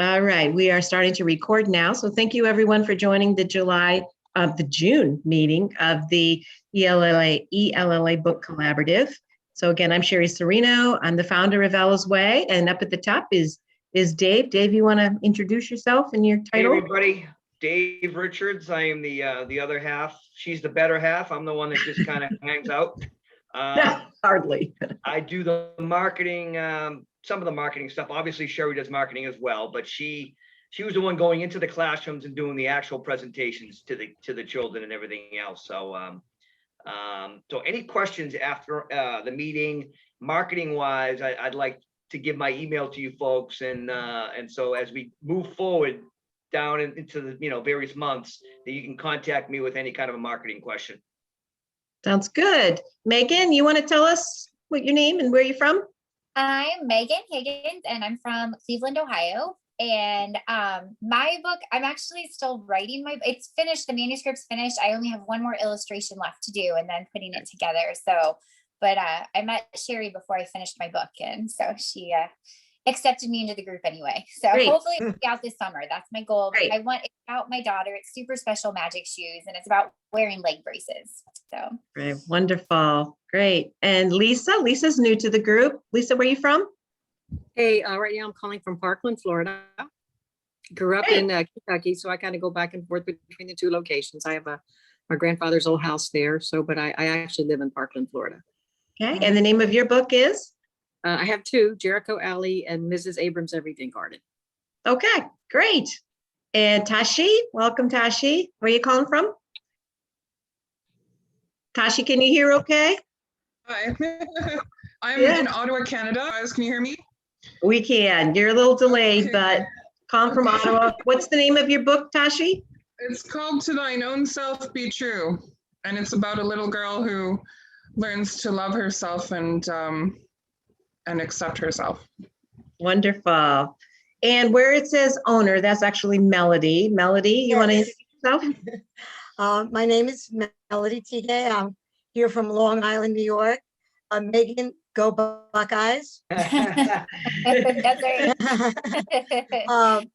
All right, we are starting to record now. So thank you everyone for joining the June meeting of the ELLA Book Collaborative. So again, I'm Sherry Serino. I'm the founder of Ella's Way, and up at the top is Dave. Dave, you want to introduce yourself and your title? Hey everybody, Dave Richards. I am the other half. She's the better half. I'm the one that just kind of hangs out. Hardly. I do the marketing, some of the marketing stuff. Obviously, Sherry does marketing as well, but she was the one going into the classrooms and doing the actual presentations to the children and everything else. So so any questions after the meeting, marketing wise, I'd like to give my email to you folks, and so as we move forward down into the various months, that you can contact me with any kind of a marketing question. Sounds good. Megan, you want to tell us what your name and where you're from? I'm Megan Higgins, and I'm from Cleveland, Ohio. And my book, I'm actually still writing it's finished. The manuscript's finished. I only have one more illustration left to do and then putting it together. So, but I met Sherry before I finished my book. And so she accepted me into the group anyway. So Great. Hopefully it'll be out this summer. That's my goal. Great. It's about my daughter. It's super special magic shoes, and it's about wearing leg braces. So Great, wonderful, great. And Lisa's new to the group. Lisa, where are you from? Hey, right now I'm calling from Parkland, Florida. Grew up in Kentucky, so I kind of go back and forth between the two locations. I have my grandfather's old house there, but I actually live in Parkland, Florida. Okay, and the name of your book is? I have two, Jericho Alley and Mrs. Abrams' Everything Garden. Okay, great. And Tashi, welcome Tashi. Where are you calling from? Tashi, can you hear okay? Hi, I'm in Ottawa, Canada. Can you hear me? We can. You're a little delayed, but calling from Ottawa. What's the name of your book, Tashi? It's called To Thine Own Self Be True. And it's about a little girl who learns to love herself and accept herself. Wonderful. And where it says owner, that's actually Melody. Melody, you want to introduce yourself? My name is Melody Tigay. I'm here from Long Island, New York. Megan, go Buckeyes. that's right.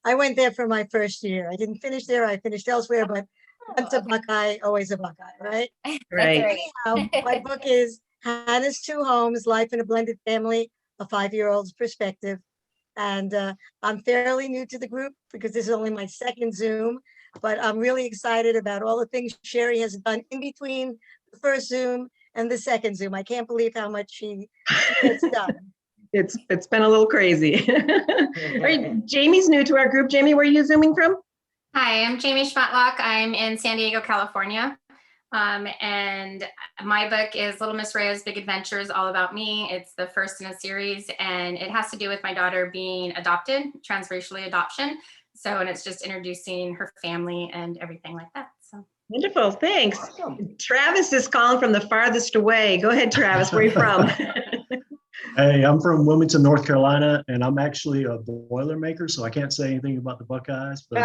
I went there for my first year. I didn't finish there. I finished elsewhere, but once a Buckeye, always a Buckeye, right? Right. Anyhow, my book is Hannah's Two Homes, Life in a Blended Family, a 5-year-old's perspective. And I'm fairly new to the group because this is only my second Zoom, but I'm really excited about all the things Sherry has done in between the first Zoom and the second Zoom. I can't believe how much she gets done. It's been a little crazy. All right, Jamie's new to our group. Jamie, where are you Zooming from? Hi, I'm Jamie Schmatlock. I'm in San Diego, California. And my book is Little Miss Raya's Big Adventures, all about me. It's the first in a series, and it has to do with my daughter being adopted, transracially adoption. So, and it's just introducing her family and everything like that. So Wonderful, thanks. Awesome. Travis is calling from the farthest away. Go ahead, Travis, where are you from? Hey, I'm from Wilmington, North Carolina, and I'm actually a Boilermaker, so I can't say anything about the Buckeyes, but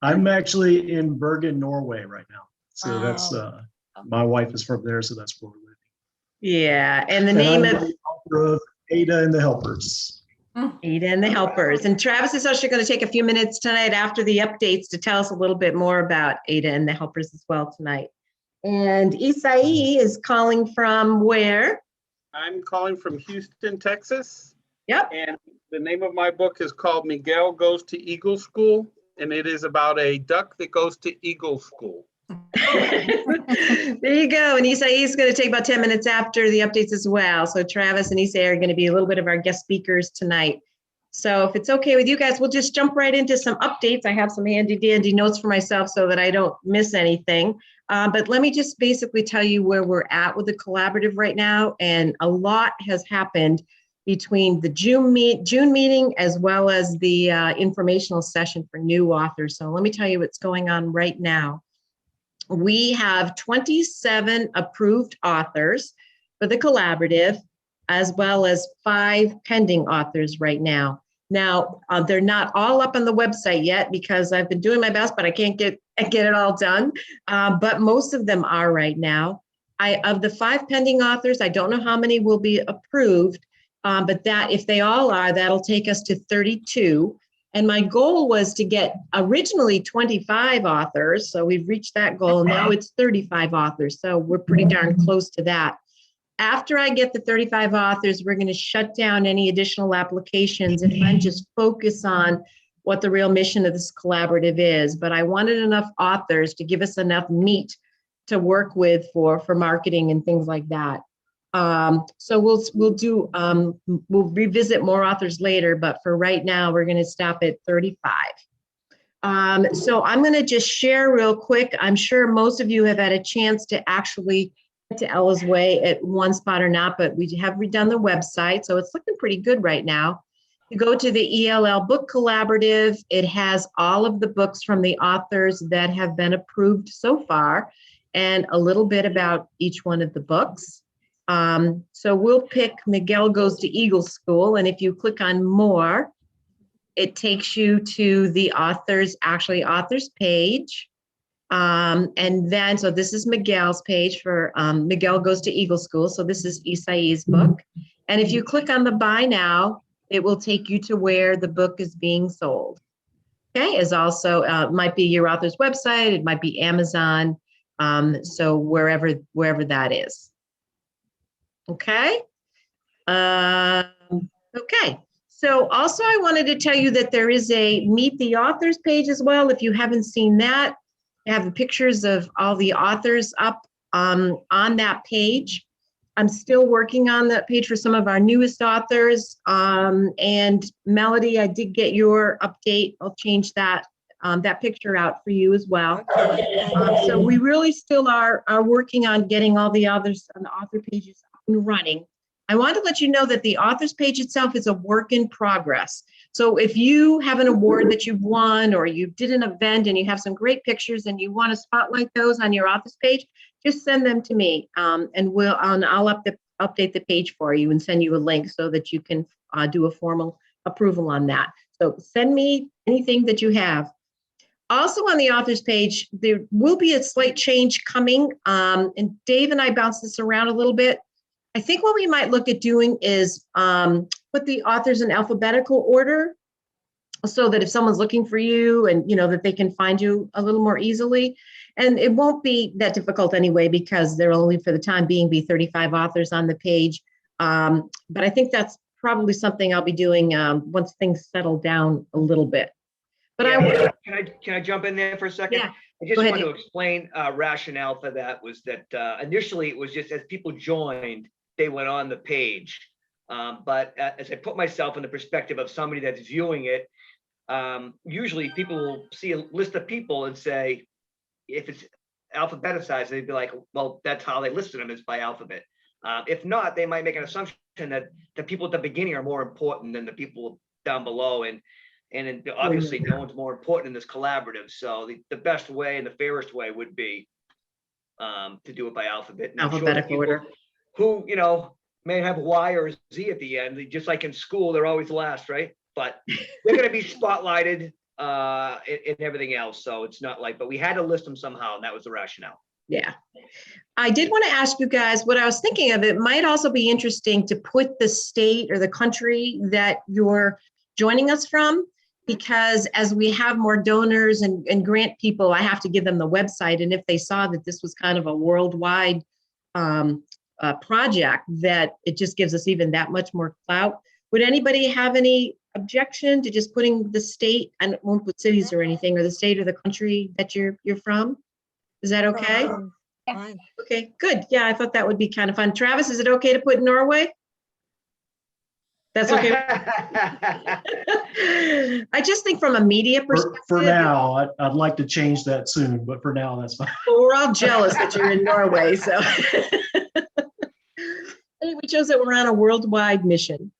I'm actually in Bergen, Norway right now. So that's, my wife is from there, so that's where we're living. Yeah, and the name I'm of the author of Ada and the Helpers. Ada and the Helpers. And Travis is actually going to take a few minutes tonight after the updates to tell us a little bit more about Ada and the Helpers as well tonight. And Isai is calling from where? I'm calling from Houston, Texas. Yep. And the name of my book is called Miguel Goes to Eagle School. And it is about a duck that goes to Eagle School. There you go. And Isai is going to take about 10 minutes after the updates as well. So Travis and Isai are going to be a little bit of our guest speakers tonight. So if it's okay with you guys, we'll just jump right into some updates. I have some handy dandy notes for myself so that I don't miss anything. But let me just basically tell you where we're at with the collaborative right now. And a lot has happened between the June meeting as well as the informational session for new authors. So let me tell you what's going on right now. We have 27 approved authors for the collaborative, as well as 5 pending authors right now. Now, they're not all up on the website yet because I've been doing my best, but I can't get it all done. But most of them are right now. Of the 5 pending authors, I don't know how many will be approved, But that, if they all are, that'll take us to 32. And my goal was to get originally 25 authors. So we've reached that goal. Now it's 35 authors. So we're pretty darn close to that. After I get the 35 authors, we're going to shut down any additional applications and then just focus on what the real mission of this collaborative is. But I wanted enough authors to give us enough meat to work with for marketing and things like that. So we'll revisit more authors later, but for right now, we're going to stop at 35. So I'm going to just share real quick. I'm sure most of you have had a chance to actually get to Ella's Way at one spot or not, but we have redone the website. So it's looking pretty good right now. You go to the ELL Book Collaborative. It has all of the books from the authors that have been approved so far and a little bit about each one of the books. So we'll pick Miguel Goes to Eagle School. And if you click on more, it takes you to the authors page. And then, so this is Miguel's page for Miguel Goes to Eagle School. So this is Isai's book. And if you click on the buy now, it will take you to where the book is being sold. Okay, is also, might be your author's website, it might be Amazon. So wherever that is. Okay. Okay. So also I wanted to tell you that there is a Meet the Authors page as well. If you haven't seen that, I have the pictures of all the authors up on that page. I'm still working on that page for some of our newest authors. And Melody, I did get your update. I'll change that picture out for you as well. So we really still are working on getting all the others on the author pages up and running. I want to let you know that the authors page itself is a work in progress. So if you have an award that you've won or you did an event and you have some great pictures and you want to spotlight those on your authors page, just send them to me and I'll update the page for you and send you a link so that you can do a formal approval on that. So send me anything that you have. Also on the authors page, there will be a slight change coming. And Dave and I bounced this around a little bit. I think what we might look at doing is put the authors in alphabetical order so that if someone's looking for you and that they can find you a little more easily. And it won't be that difficult anyway, because there will only for the time being be 35 authors on the page. But I think that's probably something I'll be doing once things settle down a little bit. But yeah, can I jump in there for a second? Yeah, I just want to explain rationale for that was that initially it was just as people joined, they went on the page. But as I put myself in the perspective of somebody that's viewing it, usually people will see a list of people and say, if it's alphabetized, they'd be like, well, that's how they listed them, is by alphabet. If not, they might make an assumption that the people at the beginning are more important than the people down below. And obviously no one's more important in this collaborative. So the best way and the fairest way would be to do it by alphabet. And alphabetical order. Who, may have Y or Z at the end, just like in school, they're always last, right? But they're going to be spotlighted in everything else. So it's not like, but we had to list them somehow, and that was the rationale. Yeah. I did want to ask you guys what I was thinking of. It might also be interesting to put the state or the country that you're joining us from, because as we have more donors and grant people, I have to give them the website. And if they saw that this was kind of a worldwide project, that it just gives us even that much more clout. Would anybody have any objection to just putting the state, and won't put cities or anything, or the state or the country that you're from? Is that okay? Fine. Okay, good. Yeah, I thought that would be kind of fun. Travis, is it okay to put Norway? That's okay. I just think from a media perspective. For now, I'd like to change that soon, but for now, that's fine. Well, we're all jealous that you're in Norway, so. We chose that we're on a worldwide mission.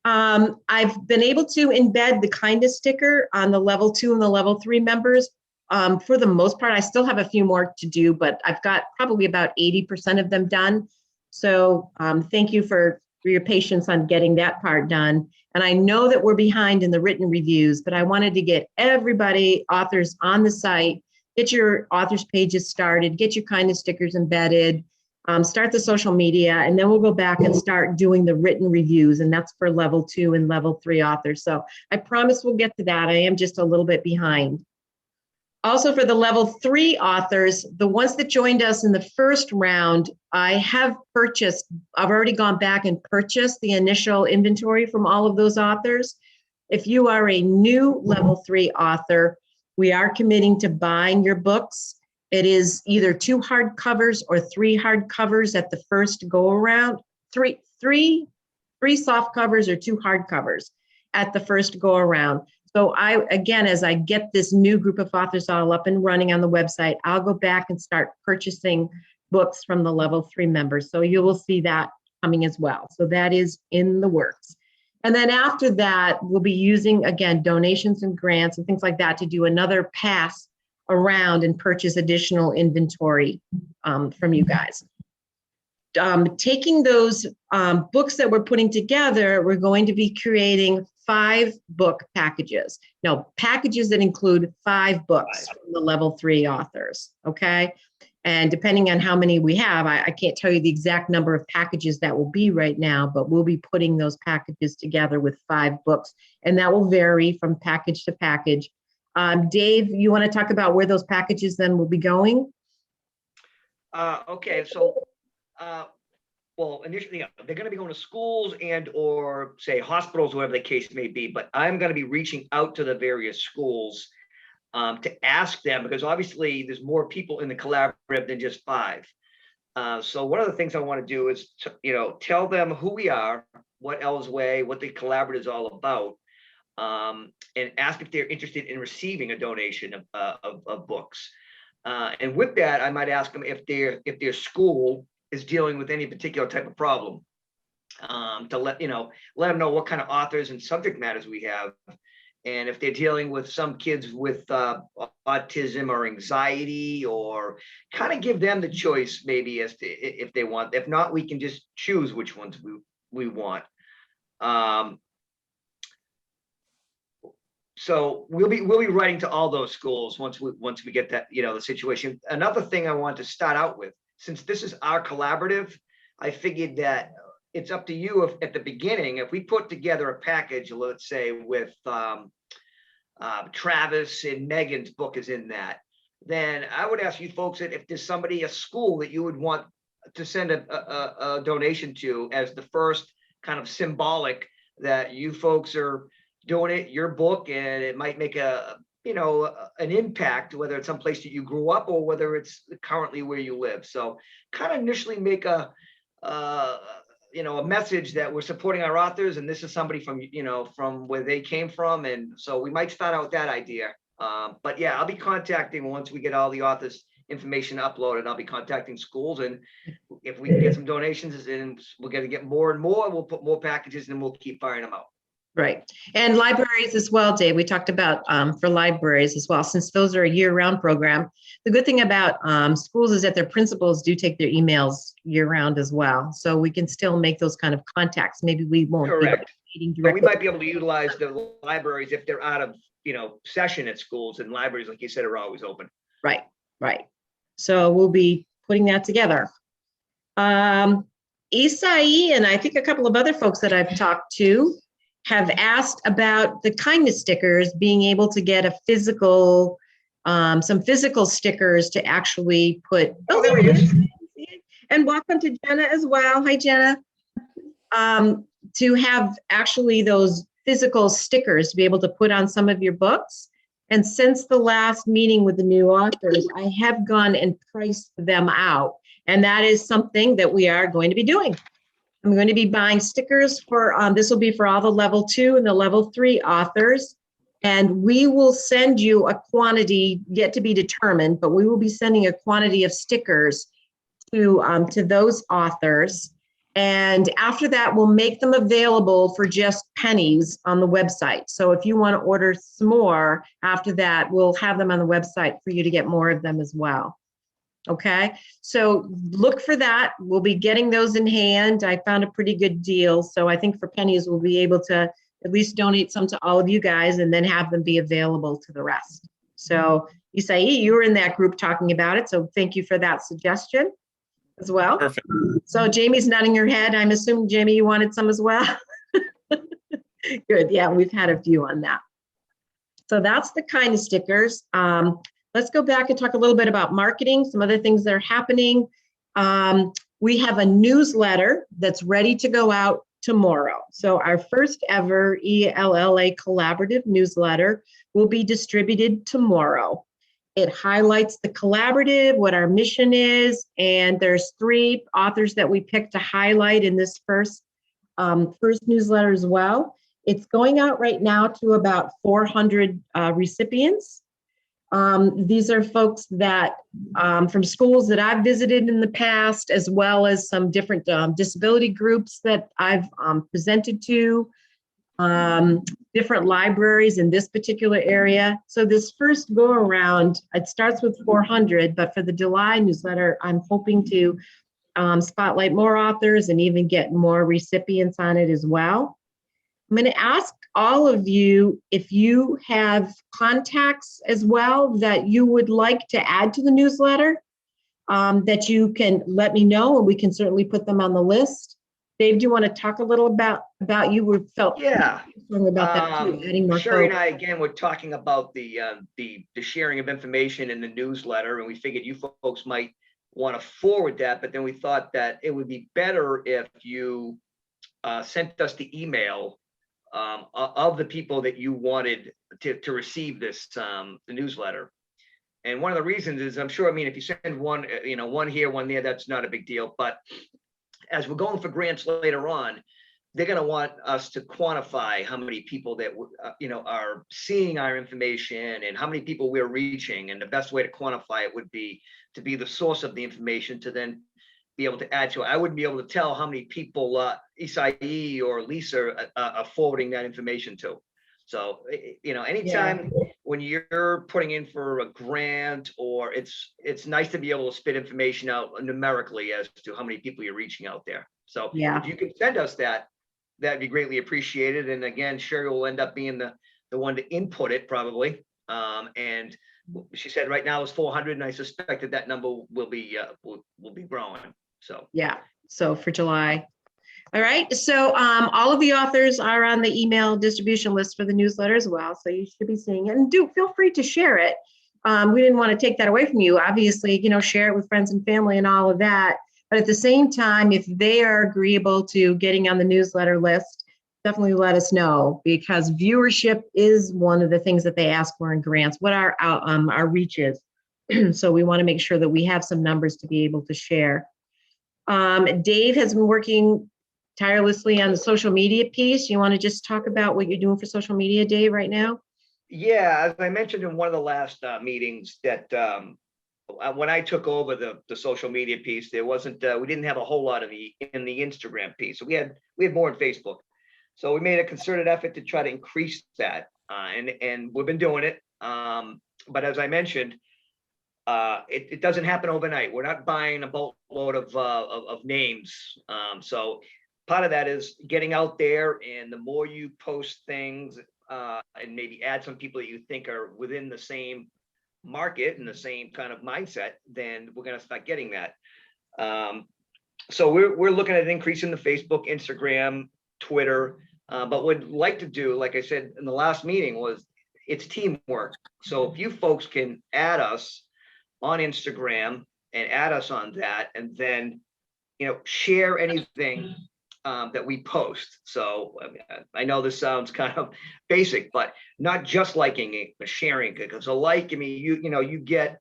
I've been able to embed the kindness sticker on the level 2 and the level 3 members. For the most part, I still have a few more to do, but I've got probably about 80% of them done. So thank you for your patience on getting that part done. And I know that we're behind in the written reviews, but I wanted to get everybody, authors on the site, get your authors pages started, get your kindness stickers embedded. start the social media, and then we'll go back and start doing the written reviews, and that's for level 2 and level 3 authors. So I promise we'll get to that. I am just a little bit behind. Also for the level 3 authors, the ones that joined us in the first round, I've already gone back and purchased the initial inventory from all of those authors. If you are a new level 3 author, we are committing to buying your books. It is either 2 hardcovers or 3 hardcovers at the first go around, three soft covers or 2 hardcovers at the first go around. So again, as I get this new group of authors all up and running on the website, I'll go back and start purchasing books from the level 3 members. So you will see that coming as well. So that is in the works. And then after that, we'll be using, again, donations and grants and things like that to do another pass around and purchase additional inventory from you guys. Taking those books that we're putting together, we're going to be creating 5 book packages. No, packages that include 5 books from the level 3 authors, okay? And depending on how many we have, I can't tell you the exact number of packages that will be right now, but we'll be putting those packages together with 5 books, and that will vary from package to package. Dave, you want to talk about where those packages then will be going? Okay, so, well, initially, they're going to be going to schools and or say hospitals, whatever the case may be, but I'm going to be reaching out to the various schools to ask them, because obviously there's more people in the collaborative than just 5. So one of the things I want to do is, tell them who we are, what Elle's Way, what the collaborative is all about, and ask if they're interested in receiving a donation of books. And with that, I might ask them if their school is dealing with any particular type of problem, to let them know what kind of authors and subject matters we have. And if they're dealing with some kids with autism or anxiety, or kind of give them the choice maybe as to if they want. If not, we can just choose which ones we want. So we'll be writing to all those schools once we get that, the situation. Another thing I want to start out with, since this is our collaborative, I figured that it's up to you if at the beginning, if we put together a package, let's say with Travis and Megan's book is in that, then I would ask you folks that if there's a school that you would want to send a donation to as the first kind of symbolic that you folks are donate your book, and it might make an impact, whether it's someplace that you grew up or whether it's currently where you live. So kind of initially make a message that we're supporting our authors, and this is somebody from where they came from. And so we might start out with that idea. But yeah, I'll be contacting, once we get all the authors information uploaded, I'll be contacting schools, and if we can get some donations and we're going to get more and more, we'll put more packages and we'll keep firing them out. Right. And libraries as well, Dave. We talked about for libraries as well, since those are a year-round program. The good thing about schools is that their principals do take their emails year-round as well. So we can still make those kind of contacts. Maybe we won't. Correct. Be But we directly. might be able to utilize the libraries if they're out of, session at schools, and libraries, like you said, are always open. Right. So we'll be putting that together. Isai and I think a couple of other folks that I've talked to have asked about the kindness stickers, being able to get some physical stickers to actually put. Oh, there he is. And welcome to Jenna as well. Hi, Jenna. To have actually those physical stickers to be able to put on some of your books. And since the last meeting with the new authors, I have gone and priced them out. And that is something that we are going to be doing. I'm going to be buying stickers for, this will be for all the level 2 and the level 3 authors. And we will send you a quantity yet to be determined, but we will be sending a quantity of stickers to those authors. And after that, we'll make them available for just pennies on the website. So if you want to order some more after that, we'll have them on the website for you to get more of them as well. Okay, so look for that. We'll be getting those in hand. I found a pretty good deal. So I think for pennies, we'll be able to at least donate some to all of you guys and then have them be available to the rest. So Isai, you were in that group talking about it. So thank you for that suggestion. as well? Perfect. So Jamie's nodding her head. I'm assuming, Jamie, you wanted some as well? Good. Yeah, we've had a few on that. So that's the kind of stickers. Let's go back and talk a little bit about marketing, some other things that are happening. We have a newsletter that's ready to go out tomorrow. So our first ever ELLA collaborative newsletter will be distributed tomorrow. It highlights the collaborative, what our mission is, and there's 3 authors that we picked to highlight in this first newsletter as well. It's going out right now to about 400 recipients. These are folks that from schools that I've visited in the past, as well as some different disability groups that I've presented to, different libraries in this particular area. So this first go around, it starts with 400, but for the July newsletter, I'm hoping to spotlight more authors and even get more recipients on it as well. I'm going to ask all of you if you have contacts as well that you would like to add to the newsletter, that you can let me know, and we can certainly put them on the list. Dave, do you want to talk a little about you? We felt Yeah. strongly about that too, adding more Sherry and folks. I, again, were talking about the sharing of information in the newsletter, and we figured you folks might want to forward that, but then we thought that it would be better if you sent us the email of the people that you wanted to receive this the newsletter. And one of the reasons is, I'm sure, I mean, if you send one, one here, one there, that's not a big deal. But as we're going for grants later on, they're going to want us to quantify how many people that are seeing our information and how many people we're reaching. And the best way to quantify it would be to be the source of the information to then be able to add to it. I wouldn't be able to tell how many people Isai or Lisa are forwarding that information to. So, anytime when you're putting in for a grant, or it's nice to be able to spit information out numerically as to how many people you're reaching out there. So if you could send us that, that'd be greatly appreciated. And again, Sherry will end up being the one to input it probably. And she said right now it's 400, and I suspect that number will be growing. So so for July. All right, so all of the authors are on the email distribution list for the newsletter as well, so you should be seeing it, and do feel free to share it. We didn't want to take that away from you. Obviously, share it with friends and family and all of that, but at the same time, if they are agreeable to getting on the newsletter list, definitely let us know, because viewership is one of the things that they ask for in grants, what our reach is. So we want to make sure that we have some numbers to be able to share. Dave has been working tirelessly on the social media piece. You want to just talk about what you're doing for social media, Dave, right now? Yeah, as I mentioned in one of the last meetings, that when I took over the social media piece, there wasn't we didn't have a whole lot in the Instagram piece. So we had more on Facebook. So we made a concerted effort to try to increase that, and we've been doing it. But as I mentioned, it doesn't happen overnight. We're not buying a boatload of names. So part of that is getting out there, and the more you post things and maybe add some people that you think are within the same market and the same kind of mindset, then we're going to start getting that. So we're looking at increasing the Facebook, Instagram, Twitter, but what we'd like to do, like I said in the last meeting, was it's teamwork. So if you folks can add us on Instagram and add us on that, and then share anything that we post. So I know this sounds kind of basic, but not just liking it, but sharing it. Because a like, you get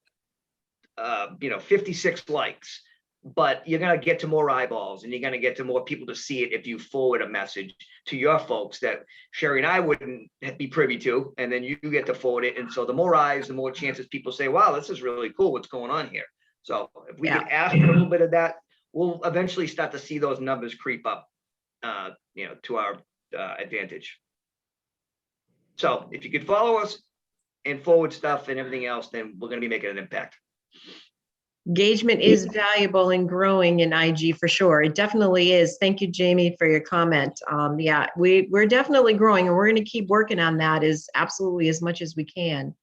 56 likes, but you're gonna get to more eyeballs, and you're gonna get to more people to see it if you forward a message to your folks that Sherry and I wouldn't be privy to, and then you get to forward it. And so the more eyes, the more chances people say, wow, this is really cool, what's going on here. So if we can ask for a little bit of that, we'll eventually start to see those numbers creep up, to our advantage. So if you could follow us and forward stuff and everything else, then we're going to be making an impact. Engagement is valuable and growing in IG for sure. It definitely is. Thank you, Jamie, for your comment. We're definitely growing, and we're going to keep working on that as much as we can.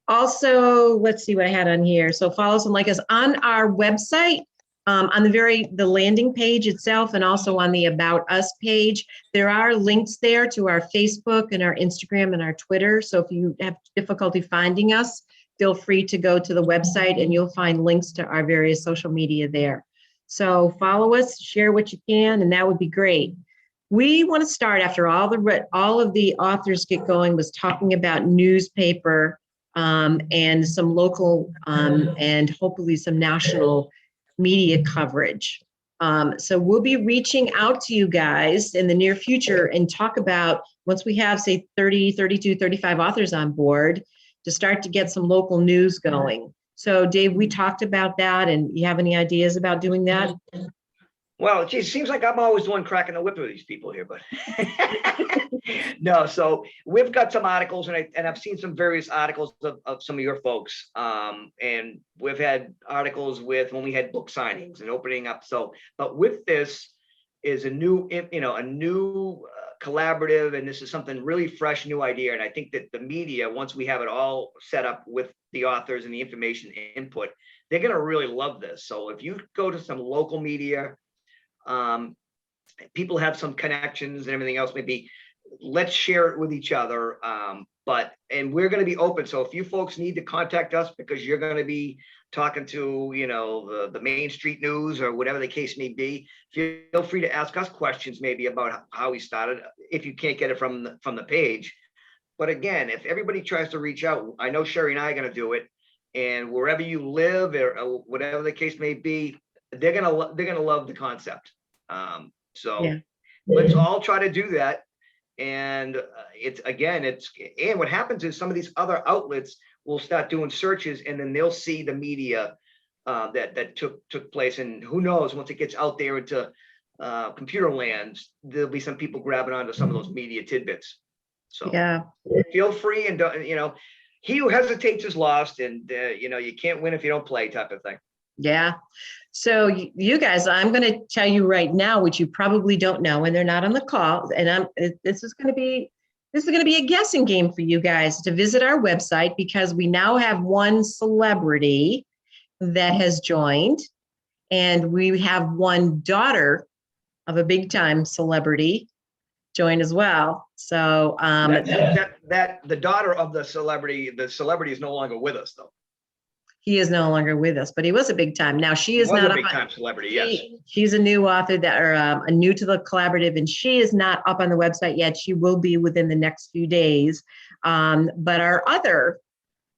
Also, let's see what I had on here. So follow us and like us on our website, on the landing page itself, and also on the About Us page. There are links there to our Facebook and our Instagram and our Twitter. So if you have difficulty finding us, feel free to go to the website and you'll find links to our various social media there. So follow us, share what you can, and that would be great. We want to start after all of the authors get going was talking about newspaper and some local and hopefully some national media coverage. So we'll be reaching out to you guys in the near future and talk about, once we have, say, 30, 32, 35 authors on board, to start to get some local news going. So Dave, we talked about that, and you have any ideas about doing that? Well, geez, seems like I'm always the one cracking the whip with these people here, but no. So we've got some articles, and I've seen some various articles of some of your folks, and we've had articles with when we had book signings and opening up. So, but with this is a new, collaborative, and this is something really fresh, new idea. And I think that the media, once we have it all set up with the authors and the information input, they're going to really love this. So if you go to some local media, people have some connections and everything else, maybe let's share it with each other. And we're going to be open. So if you folks need to contact us because you're going to be talking to, the Main Street News or whatever the case may be, feel free to ask us questions maybe about how we started, if you can't get it from the page. But again, if everybody tries to reach out, I know Sherry and I are going to do it, and wherever you live or whatever the case may be, they're going to love the concept. Let's all try to do that. And and what happens is some of these other outlets will start doing searches, and then they'll see the media that took place. And who knows, once it gets out there into computer lands, there'll be some people grabbing onto some of those media tidbits. So yeah, feel free, and he who hesitates is lost, and you can't win if you don't play, type of thing. Yeah. So you guys, I'm going to tell you right now, which you probably don't know, and they're not on the call. And this is going to be a guessing game for you guys to visit our website, because we now have one celebrity that has joined, and we have one daughter of a big time celebrity join as well. So that the daughter of the celebrity is no longer with us, though. He is no longer with us, but he was a big time. Now she is not a big time celebrity. Yes, she's a new author new to the collaborative, and she is not up on the website yet. She will be within the next few days. But our other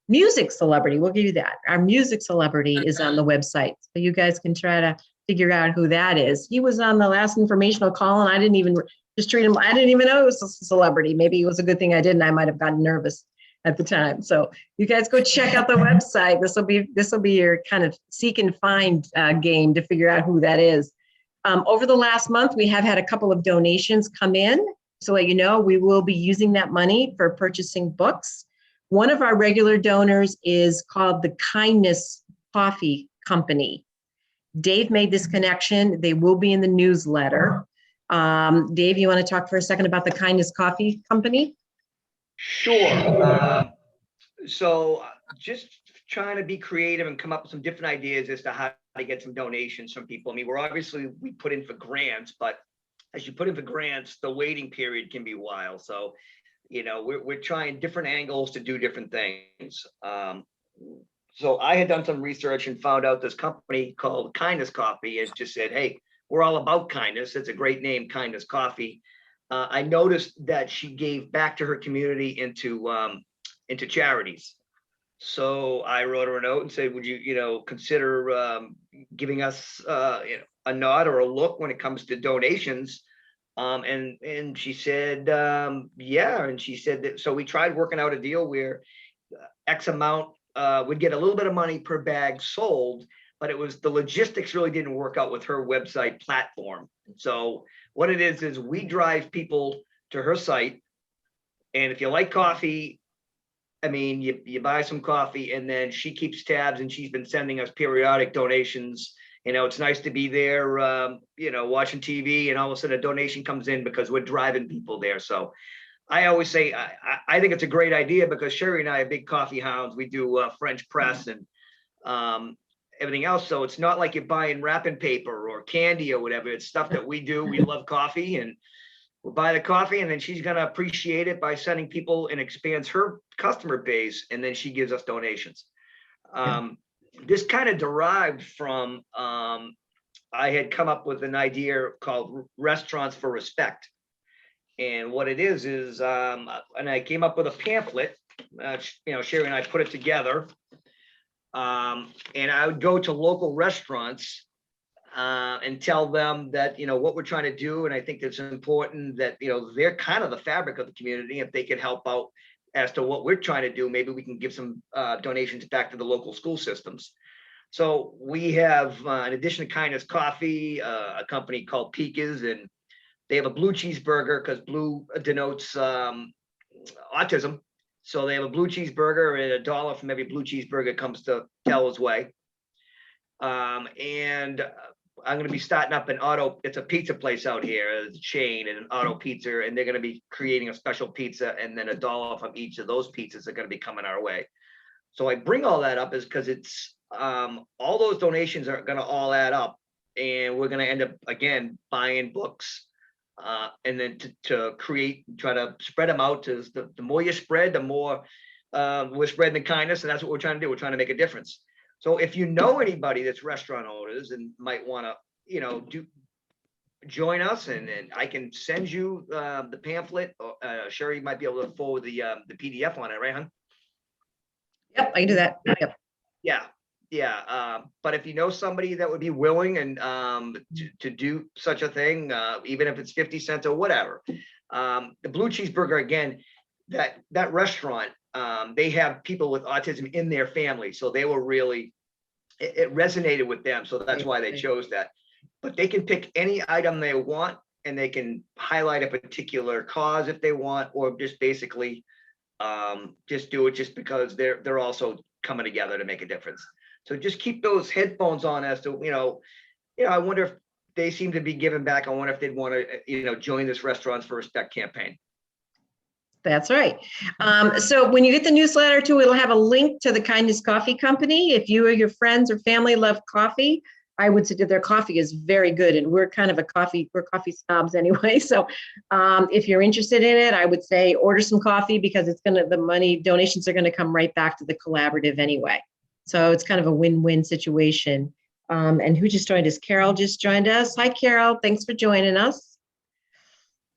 music celebrity, we'll give you that. Our music celebrity is on the website, so you guys can try to figure out who that is. He was on the last informational call, and I didn't even treat him. I didn't even know he was a celebrity. Maybe it was a good thing I didn't. I might have gotten nervous at the time. So you guys go check out the website. This will be your kind of seek and find game to figure out who that is. Over the last month, we have had a couple of donations come in. So let you know, we will be using that money for purchasing books. One of our regular donors is called the Kindness Coffee Company. Dave made this connection. They will be in the newsletter. Dave, you want to talk for a second about the Kindness Coffee Company? Sure. So just trying to be creative and come up with some different ideas as to how to get some donations from people. I mean, we put in for grants, but as you put in for grants, the waiting period can be a while. So, we're trying different angles to do different things. So I had done some research and found out this company called Kindness Coffee. It just said, hey, we're all about kindness. It's a great name, Kindness Coffee. I noticed that she gave back to her community into charities. So I wrote her a note and said, would you, consider giving us, a nod or a look when it comes to donations? And she said, yeah. And she said that, so we tried working out a deal where X amount would get a little bit of money per bag sold, but it was the logistics really didn't work out with her website platform. So what it is we drive people to her site, and if you like coffee, I mean, you buy some coffee, and then she keeps tabs, and she's been sending us periodic donations. It's nice to be there, watching TV, and all of a sudden a donation comes in because we're driving people there. So I always say, I think it's a great idea because Sherry and I are big coffee hounds. We do French press and everything else. So it's not like you're buying wrapping paper or candy or whatever. It's stuff that we do. We love coffee and we'll buy the coffee, and then she's going to appreciate it by sending people and expands her customer base. And then she gives us donations. This kind of derived from, I had come up with an idea called Restaurants for Respect. And what it is, and I came up with a pamphlet, Sherry and I put it together. And I would go to local restaurants and tell them that, what we're trying to do. And I think it's important that, they're kind of the fabric of the community. If they could help out as to what we're trying to do, maybe we can give some donations back to the local school systems. So we have, in addition to Kindness Coffee, a company called Pika's, and they have a blue cheeseburger because blue denotes autism. So they have a blue cheeseburger, and $1 from every blue cheeseburger comes to Teller's Way. And I'm going to be starting up it's a pizza place out here, it's a chain, and an auto pizza, and they're going to be creating a special pizza, and then $1 from each of those pizzas are going to be coming our way. So I bring all that up is because it's all those donations are going to all add up, and we're going to end up again buying books. And then to try to spread them out. To the more you spread, the more we're spreading the kindness, and that's what we're trying to do. We're trying to make a difference. So if you know anybody that's restaurant owners and might want to, join us, and I can send you the pamphlet. Sherry might be able to forward the PDF on it, right, hon? Yep, I can do that. Yep. Yeah. But if you know somebody that would be willing and to do such a thing, even if it's 50 cents or whatever, the blue cheeseburger, again, that restaurant, they have people with autism in their family. So they were really, it resonated with them. So that's why they chose that. But they can pick any item they want, and they can highlight a particular cause if they want, or just basically just do it just because they're also coming together to make a difference. So just keep those headphones on as to, I wonder if they seem to be giving back. I wonder if they'd want to, join this Restaurants for Respect campaign. That's right. So when you get the newsletter too, it'll have a link to the Kindness Coffee Company. If you or your friends or family love coffee, I would say that their coffee is very good, and we're kind of we're coffee snobs anyway. So if you're interested in it, I would say order some coffee, because the donations are going to come right back to the collaborative anyway. So it's kind of a win-win situation. And who just joined us? Carol just joined us. Hi, Carol. Thanks for joining us.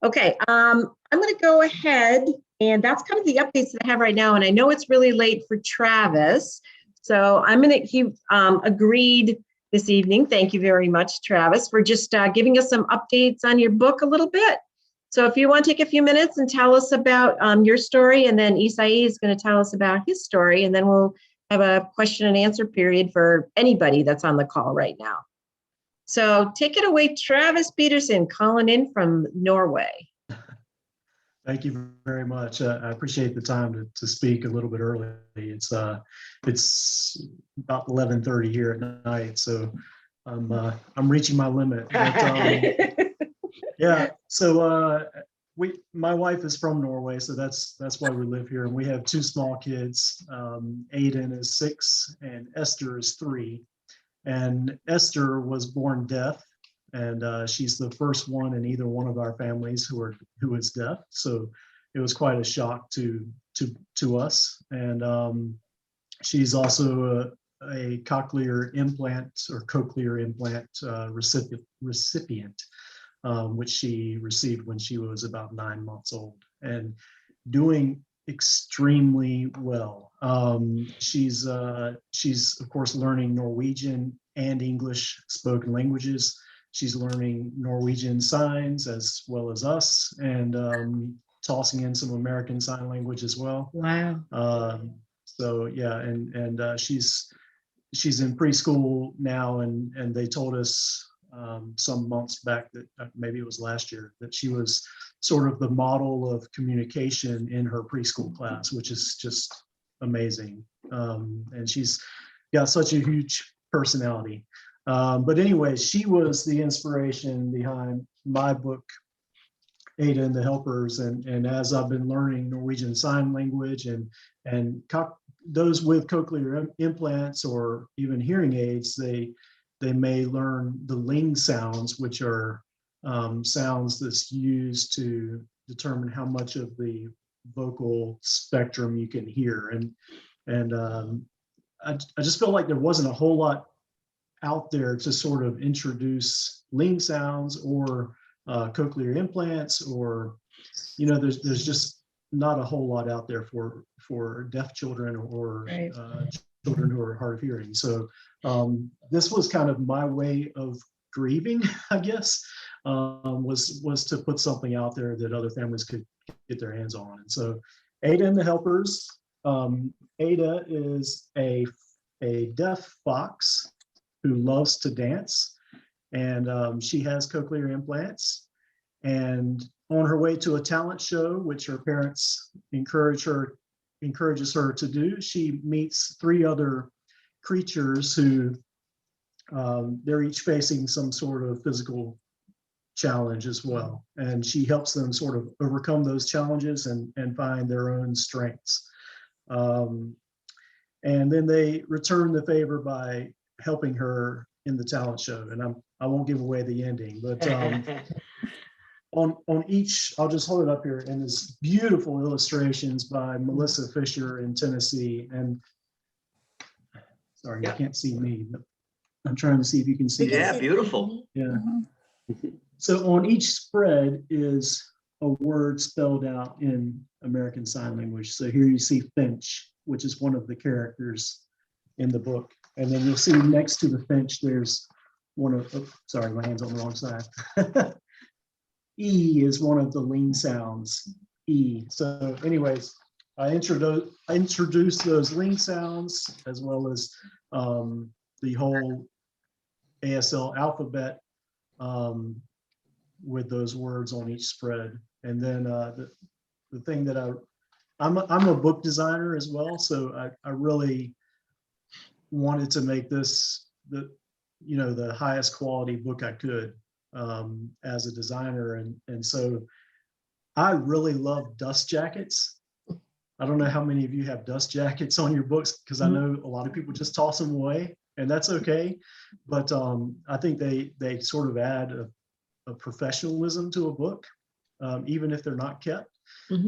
Okay, I'm going to go ahead, and that's kind of the updates that I have right now. And I know it's really late for Travis, so he agreed this evening. Thank you very much, Travis, for just giving us some updates on your book a little bit. So if you want to take a few minutes and tell us about your story, and then Isai is going to tell us about his story, and then we'll have a question and answer period for anybody that's on the call right now. So take it away, Travis Peterson, calling in from Norway. Thank you very much. I appreciate the time to speak a little bit early. It's about 11:30 here at night, so I'm reaching my limit. But, yeah. So my wife is from Norway, so that's why we live here, and we have two small kids. Aiden is 6 and Esther is 3. And Esther was born deaf, and she's the first one in either one of our families who is deaf. So it was quite a shock to us. And she's also a cochlear implant recipient, which she received when she was about 9 months old, and doing extremely well. She's of course learning Norwegian and English spoken languages. She's learning Norwegian signs as well as us, and tossing in some American Sign Language as well. Wow. So yeah, and she's in preschool now, and they told us some months back that maybe it was last year, that she was sort of the model of communication in her preschool class, which is just amazing. And she's got such a huge personality. But anyway, she was the inspiration behind my book Ada and the Helpers, and as I've been learning Norwegian Sign Language and those with cochlear implants or even hearing aids, they may learn the Ling sounds, which are sounds that's used to determine how much of the vocal spectrum you can hear. And I just felt like there wasn't a whole lot out there to sort of introduce Ling sounds or cochlear implants, or, you know, there's just not a whole lot out there for deaf children or Right. children who are hard of hearing. So this was kind of my way of grieving, I guess, was to put something out there that other families could get their hands on. And so Ada and the Helpers, Ada is a deaf fox who loves to dance, and she has cochlear implants. And on her way to a talent show, which her parents encourages her to do, she meets 3 other creatures who they're each facing some sort of physical challenge as well. And she helps them sort of overcome those challenges and find their own strengths. And then they return the favor by helping her in the talent show. And I won't give away the ending, but on each, I'll just hold it up here, and there's beautiful illustrations by Melissa Fisher in Tennessee. And sorry, Yeah. you can't see me, but I'm trying to see if you can see. Yeah, me. beautiful. Yeah. So on each spread is a word spelled out in American Sign Language. So here you see Finch, which is one of the characters in the book. And then you'll see next to the Finch, there's one of, oh, sorry, my hand's on the wrong side. E is one of the Ling sounds, E. So anyways, I introduced those Ling sounds as well as the whole ASL alphabet with those words on each spread. And then the thing that I'm a book designer as well, so I really wanted to make this the highest quality book I could as a designer, and so I really love dust jackets. I don't know how many of you have dust jackets on your books, because I know a lot of people just toss them away, and that's okay. But I think they sort of add a professionalism to a book, even if they're not kept.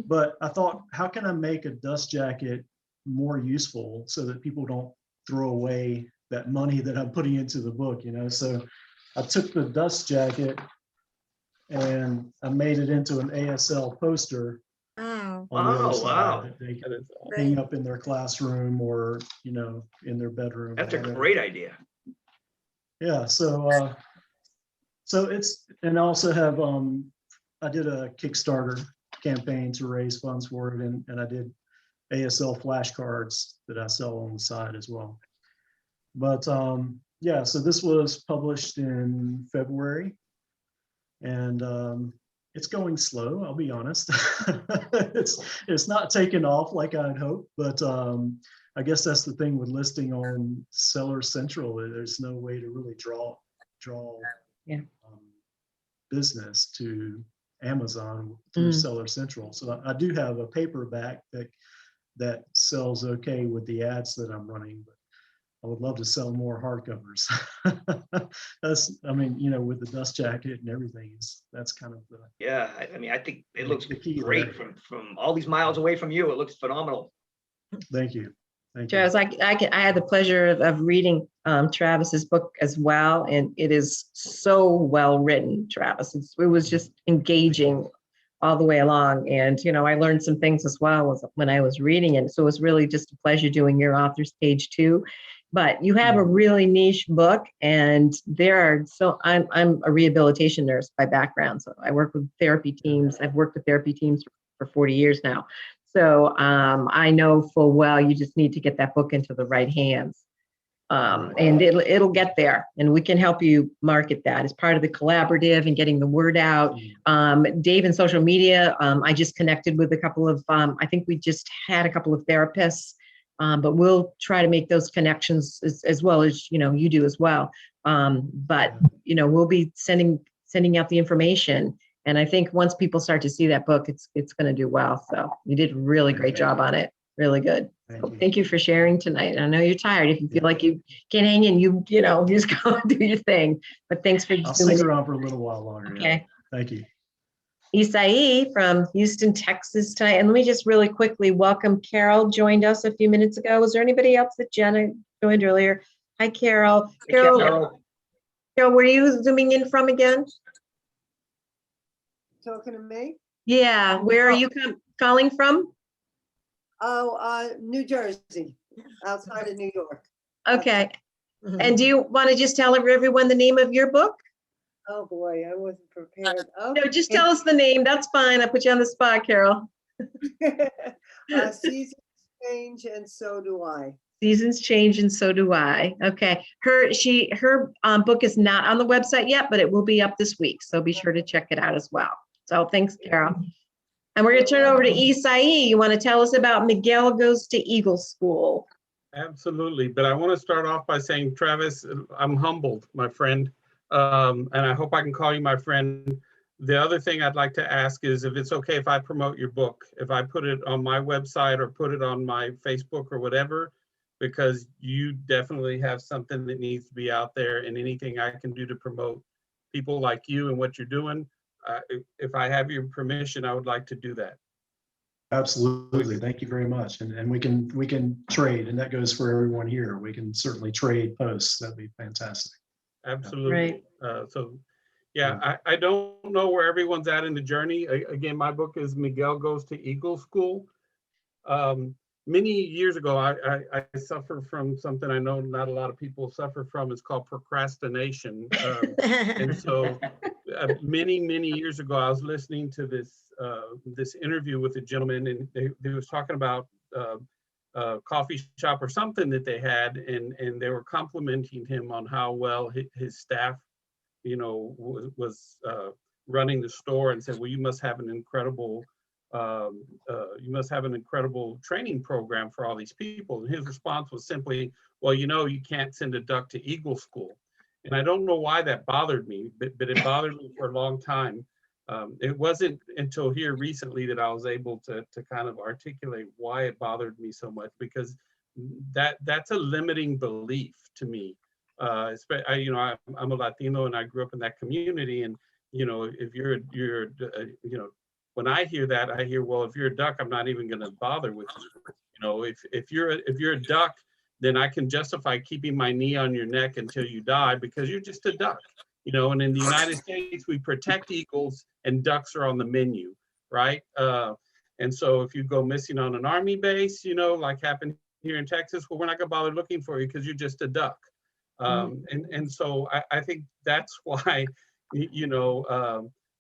But I thought, how can I make a dust jacket more useful so that people don't throw away that money that I'm putting into the book, So I took the dust jacket and I made it into an ASL poster Wow. on the other Oh, side wow. that they That is hang up in their classroom or, in their bedroom. That's a whatever. great idea. Yeah, so it's, and I also have, I did a Kickstarter campaign to raise funds for it, and I did ASL flashcards that I sell on the side as well. But yeah, so this was published in February, and it's going slow, I'll be honest. It's not taken off like I'd hoped, but I guess that's the thing with listing on Seller Central. There's no way to really draw Yeah. business to Amazon through Seller Central. So I do have a paperback that sells okay with the ads that I'm running, but I would love to sell more hardcovers. With the dust jacket and everything, that's kind of the. Yeah, I think it looks the key great there. from all these miles away from you. It looks phenomenal. Thank you. Thank you. Travis, I had the pleasure of reading Travis's book as well, and it is so well written, Travis. It was just engaging all the way along, and I learned some things as well when I was reading it. So it was really just a pleasure doing your author's page too. But you have a really niche book, and I'm a rehabilitation nurse by background, so I work with therapy teams. I've worked with therapy teams for 40 years now. So I know full well you just need to get that book into the right hands. And it'll get there, and we can help you market that as part of the collaborative and getting the word out. Dave in social media, I just connected with a couple of, I think we just had a couple of therapists, but we'll try to make those connections as well as, you do as well. But we'll be sending out the information. And I think once people start to see that book, it's going to do well. So you did a really great job on it. Really good. So thank you for sharing tonight. I know you're tired. If you feel like you can't hang in, you just go do your thing. But thanks for I'll stick around for a little while longer. Yeah. Okay. Thank you. Isai from Houston, Texas tonight. And let me just really quickly welcome Carol, joined us a few minutes ago. Was there anybody else that Jenna joined earlier? Hi, Carol. Hey, Carol. Carol, where are you zooming in from again? Talking to me? Yeah, where are you calling from? Oh, New Jersey, outside of New York. Okay. And do you want to just tell everyone the name of your book? Oh, boy, I wasn't prepared. No, just tell us the name. That's fine. I put you on the spot, Carol. Seasons change and so do I. Seasons change and so do I. Okay. Her book is not on the website yet, but it will be up this week. So be sure to check it out as well. So thanks, Carol. And we're going to turn over to Isai. You want to tell us about Miguel Goes to Eagle School? Absolutely. But I want to start off by saying, Travis, I'm humbled, my friend. And I hope I can call you my friend. The other thing I'd like to ask is if it's okay if I promote your book, if I put it on my website or put it on my Facebook or whatever, because you definitely have something that needs to be out there, and anything I can do to promote people like you and what you're doing, if I have your permission, I would like to do that. Absolutely. Thank you very much. And we can trade, and that goes for everyone here. We can certainly trade posts. That'd be fantastic. Absolutely. Right. So yeah, I don't know where everyone's at in the journey. Again, my book is Miguel Goes to Eagle School. Many years ago, I suffer from something I know not a lot of people suffer from. It's called procrastination. And so many years ago, I was listening to this interview with a gentleman, and they was talking about a coffee shop or something that they had, and they were complimenting him on how well his staff, was running the store, and said, well, you must have an incredible training program for all these people. And his response was simply, well, you can't send a duck to Eagle School. And I don't know why that bothered me, but it bothered me for a long time. It wasn't until here recently that I was able to kind of articulate why it bothered me so much, because that's a limiting belief to me. I'm a Latino, and I grew up in that community. And, if you're when I hear that, I hear, well, if you're a duck, I'm not even going to bother with you. If you're a duck, then I can justify keeping my knee on your neck until you die, because you're just a duck. And in the United States, we protect eagles, and ducks are on the menu, right? And so if you go missing on an Army base, like happened here in Texas, well, we're not going to bother looking for you because you're just a duck. And so I think that's why,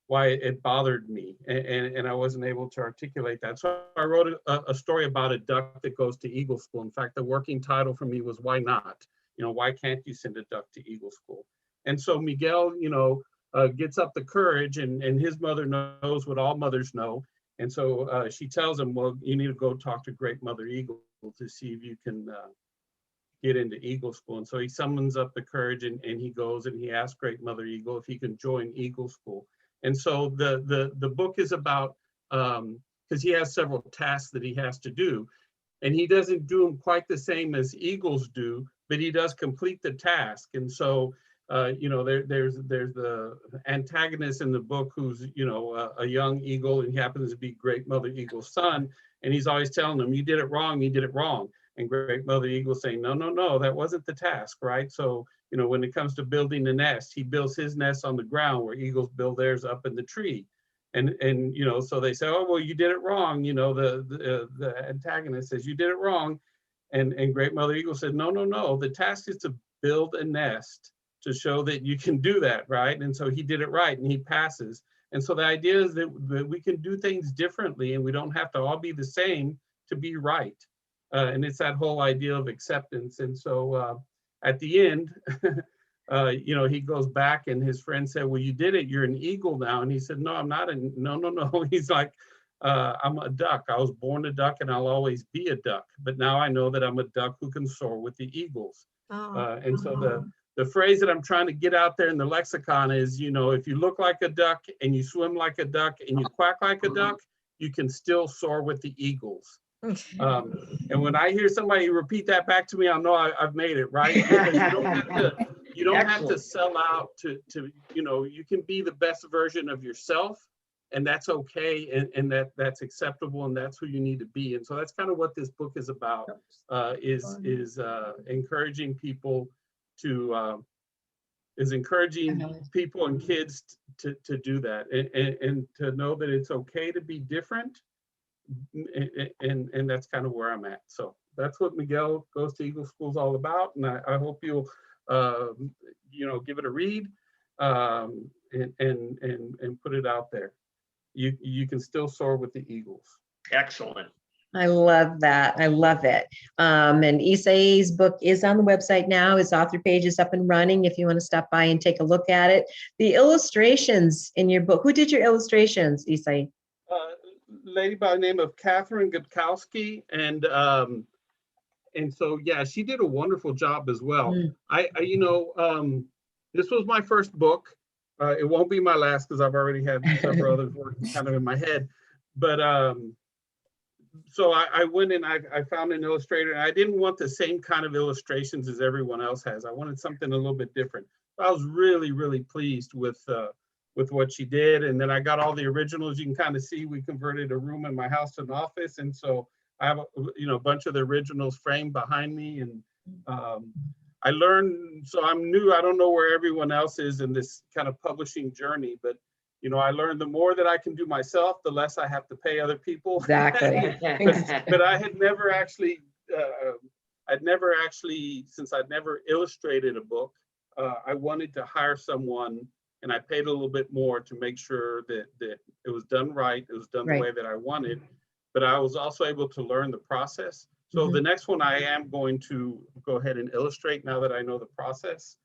why it bothered me, and I wasn't able to articulate that. So I wrote a story about a duck that goes to Eagle School. In fact, the working title for me was Why Not? Why can't you send a duck to Eagle School? And so Miguel, gets up the courage, and his mother knows what all mothers know. And so she tells him, well, you need to go talk to Great Mother Eagle to see if you can get into Eagle School. And so he summons up the courage, and he goes and he asks Great Mother Eagle if he can join Eagle School. And so the book is about, because he has several tasks that he has to do, and he doesn't do them quite the same as eagles do, but he does complete the task. And so, there's the antagonist in the book who's, a young eagle, and he happens to be Great Mother Eagle's son. And he's always telling him, you did it wrong, you did it wrong. And Great Mother Eagle saying, no, that wasn't the task, right? So, when it comes to building the nest, he builds his nest on the ground, where eagles build theirs up in the tree. And so they say, oh, well, you did it wrong. The antagonist says, you did it wrong. And Great Mother Eagle said, no, the task is to build a nest to show that you can do that, right? And so he did it right, and he passes. And so the idea is that we can do things differently, and we don't have to all be the same to be right. And it's that whole idea of acceptance. And so at the end, he goes back, and his friend said, well, you did it, you're an eagle now. And he said, no, I'm not. No. He's like, I'm a duck. I was born a duck, and I'll always be a duck. But now I know that I'm a duck who can soar with the eagles. And so the phrase that I'm trying to get out there in the lexicon is, you know, if you look like a duck and you swim like a duck and you quack like a duck, you can still soar with the eagles. And when I hear somebody repeat that back to me, I know I've made it, right? Because you don't have to sell out to, you know, you can be the best version of yourself, and that's okay, and that's acceptable, and that's who you need to be. And so that's kind of what this book is about, is encouraging people to, people and kids to do that, and to know that it's okay to be different. And that's kind of where I'm at. So that's what Miguel Goes to Eagle School is all about. And I hope you'll, you know, give it a read, and put it out there. You can still soar with the Eagles. Excellent. I love that. I love it. And Isai's book is on the website now. His author page is up and running if you want to stop by and take a look at it. The illustrations in your book, who did your illustrations, Isai? Lady by the name of Catherine Gutkowski, and so yeah, she did a wonderful job as well. I you know, this was my first book. It won't be my last because I've already had several others working kind of in my head. But so I went and I found an illustrator, and I didn't want the same kind of illustrations as everyone else has. I wanted something a little bit different. So I was really pleased with what she did. And then I got all the originals. You can kind of see we converted a room in my house to an office. And so I have, you know, a bunch of the originals framed behind me. And I learned, so I'm new. I don't know where everyone else is in this kind of publishing journey, but, you know, I learned the more that I can do myself, the less I have to pay other people. Exactly. But I had never actually, since I'd never illustrated a book, I wanted to hire someone, and I paid a little bit more to make sure that it was done right, it was done the way that I wanted, but I was also able to learn the process. So the next one I am going to go ahead and illustrate now that I know the process.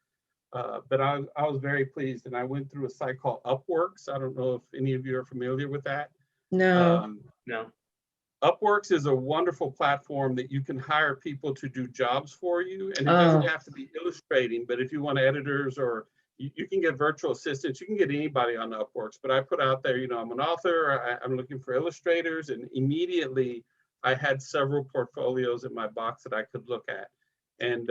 But I was very pleased, and I went through a site called Upworks. I don't know if any of you are familiar with that. No. No. Upworks is a wonderful platform that you can hire people to do jobs for you, and it doesn't have to be illustrating, but if you want editors, or you can get virtual assistants, you can get anybody on Upworks. But I put out there, you know, I'm an author, I'm looking for illustrators, and immediately I had several portfolios in my box that I could look at, and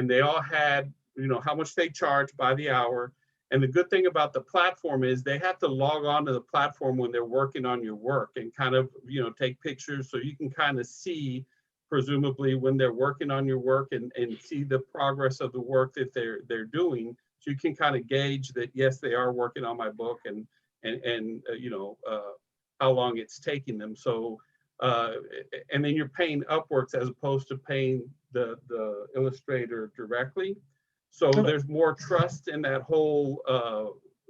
they all had, you know, how much they charge by the hour. And the good thing about the platform is they have to log on to the platform when they're working on your work and kind of, you know, take pictures, so you can kind of see, presumably, when they're working on your work, and see the progress of the work that they're doing. So you can kind of gauge that, yes, they are working on my book, and you know, how long it's taking them. So and then you're paying Upworks as opposed to paying the illustrator directly. So there's more trust in that whole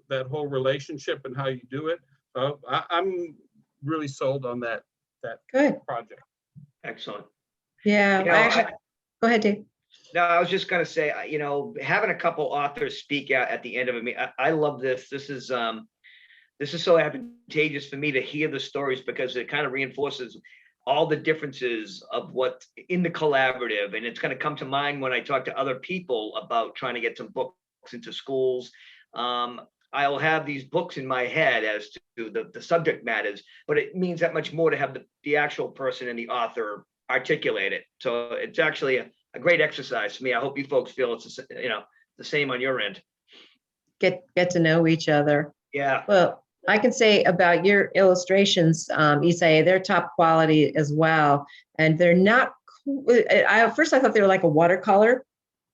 relationship and how you do it. I'm really sold on that project. Excellent. Yeah. You know, Go ahead, Dave. No, I was just going to say, you know, having a couple authors speak out at the end of it, I love this. This is so advantageous for me to hear the stories, because it kind of reinforces all the differences of what in the collaborative. And it's going to come to mind when I talk to other people about trying to get some books into schools. I'll have these books in my head as to the subject matters, but it means that much more to have the actual person and the author articulate it. So it's actually a great exercise for me. I hope you folks feel it's, you know, the same on your end. Get to know each other. Yeah. Well, I can say about your illustrations, Isai, they're top quality as well. And they're not, at first I thought they were like a watercolor,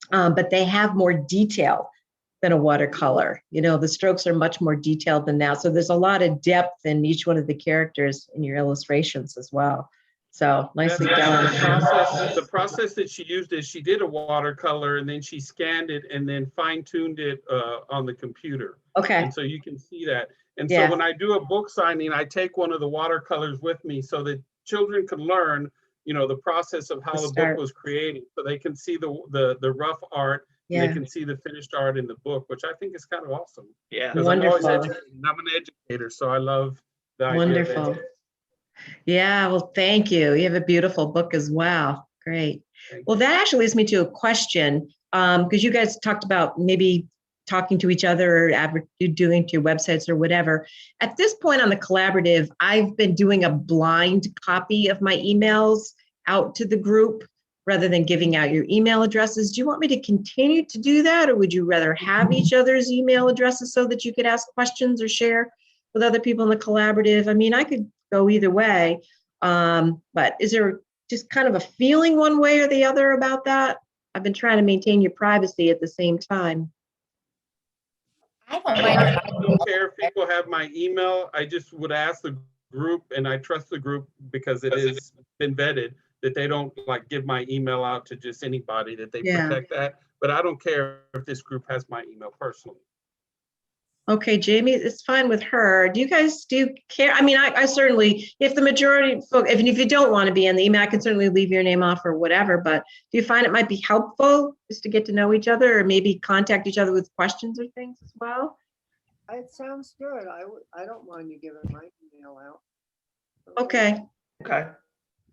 but they have more detail than a watercolor. You know, the strokes are much more detailed than that. So there's a lot of depth in each one of the characters in your illustrations as well. So nicely done. The process that she used is she did a watercolor, and then she scanned it and then fine-tuned it on the computer. Okay. And so you can see that. And so when I do a book signing, I take one of the watercolors with me so that children can learn, you know, the process of how the book was created, so they can see the rough art. Yeah. And they can see the finished art in the book, which I think is kind of awesome. Yeah. Wonderful. I'm an educator, so I love the idea. Wonderful. Yeah, well, thank you. You have a beautiful book as well. Great. Well, that actually leads me to a question. because you guys talked about maybe talking to each other or doing to your websites or whatever. At this point on the collaborative, I've been doing a blind copy of my emails out to the group rather than giving out your email addresses. Do you want me to continue to do that, or would you rather have each other's email addresses so that you could ask questions or share with other people in the collaborative? I mean, I could go either way, but is there just kind of a feeling one way or the other about that? I've been trying to maintain your privacy at the same time. I don't mind. I don't care if people have my email. I just would ask the group, and I trust the group because it has been vetted, that they don't like give my email out to just anybody, that they Yeah. protect that. But I don't care if this group has my email personally. Okay, Jamie, it's fine with her. Do you guys care? I mean, I certainly, if the majority of folks, if you don't want to be in the email, I can certainly leave your name off or whatever, but do you find it might be helpful just to get to know each other or maybe contact each other with questions or things as well? It sounds good. I don't mind you giving my email out. Okay, Okay.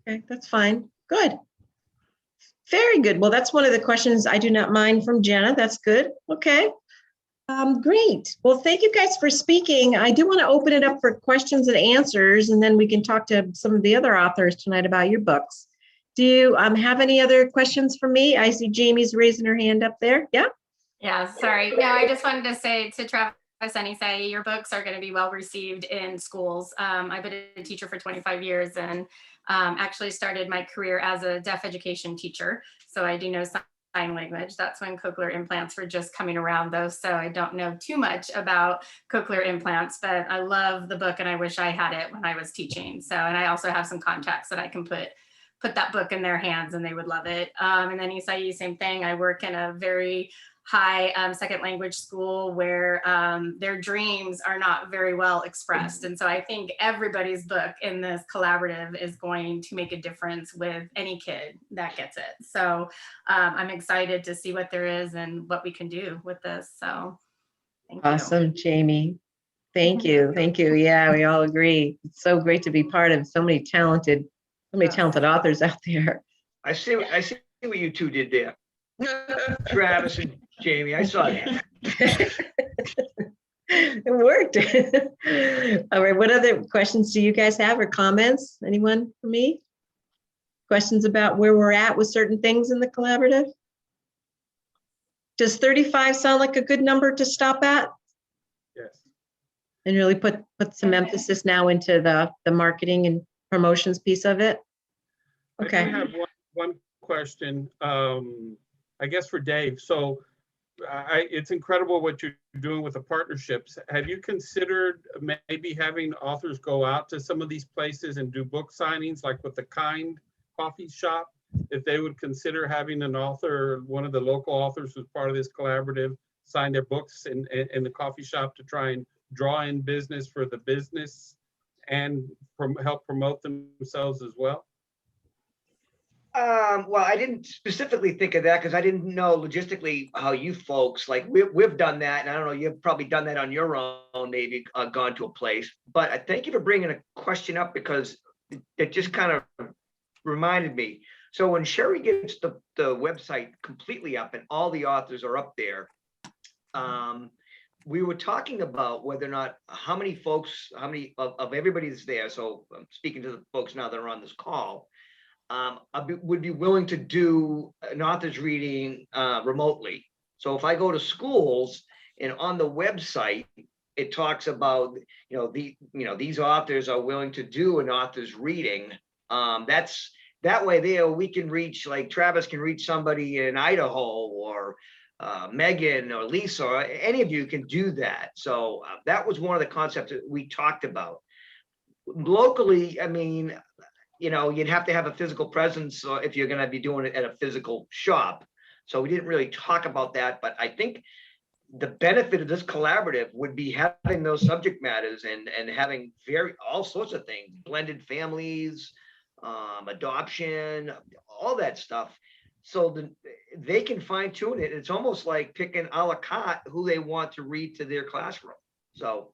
okay, that's fine. Good. Very good. Well, that's one of the questions I do not mind from Jenna. That's good. Okay. Great. Well, thank you guys for speaking. I do want to open it up for questions and answers, and then we can talk to some of the other authors tonight about your books. Do you have any other questions for me? I see Jamie's raising her hand up there. Yeah. Yeah, sorry. No, I just wanted to say to Travis and Isai, your books are going to be well received in schools. I've been a teacher for 25 years and actually started my career as a deaf education teacher. So I do know sign language. That's when cochlear implants were just coming around though. So I don't know too much about cochlear implants, but I love the book and I wish I had it when I was teaching. So, and I also have some contacts that I can put that book in their hands and they would love it. And then Isai, same thing. I work in a very high second language school where their dreams are not very well expressed. And so I think everybody's book in this collaborative is going to make a difference with any kid that gets it. So I'm excited to see what there is and what we can do with this. So thank you. Awesome, Jamie. Thank you. Thank you. Yeah, we all agree. It's so great to be part of so many talented authors out there. I see what you two did there. Travis and Jamie, I saw that. It worked. All right, what other questions do you guys have or comments? Anyone for me? Questions about where we're at with certain things in the collaborative? Does 35 sound like a good number to stop at? Yes. And really put some emphasis now into the marketing and promotions piece of it? Okay. I do have one question, I guess for Dave. So it's incredible what you're doing with the partnerships. Have you considered maybe having authors go out to some of these places and do book signings, like with the Kind coffee shop? If they would consider having an author, one of the local authors who's part of this collaborative, sign their books in the coffee shop to try and draw in business for the business and help promote themselves as well? Well, I didn't specifically think of that because I didn't know logistically how you folks, like we've done that. And I don't know, you've probably done that on your own, maybe gone to a place. But I thank you for bringing a question up because it just kind of reminded me. So when Sherry gets the website completely up and all the authors are up there, we were talking about whether or not how many folks, how many of everybody that's there. So I'm speaking to the folks now that are on this call. Would be willing to do an author's reading remotely. So if I go to schools and on the website, it talks about, these authors are willing to do an author's reading. That way there we can reach, like Travis can reach somebody in Idaho or Megan or Lisa, or any of you can do that. So that was one of the concepts that we talked about. Locally, I mean, you'd have to have a physical presence if you're going to be doing it at a physical shop. So we didn't really talk about that, but I think the benefit of this collaborative would be having those subject matters and having all sorts of things, blended families, adoption, all that stuff. So they can fine tune it. It's almost like picking a la carte who they want to read to their classroom. So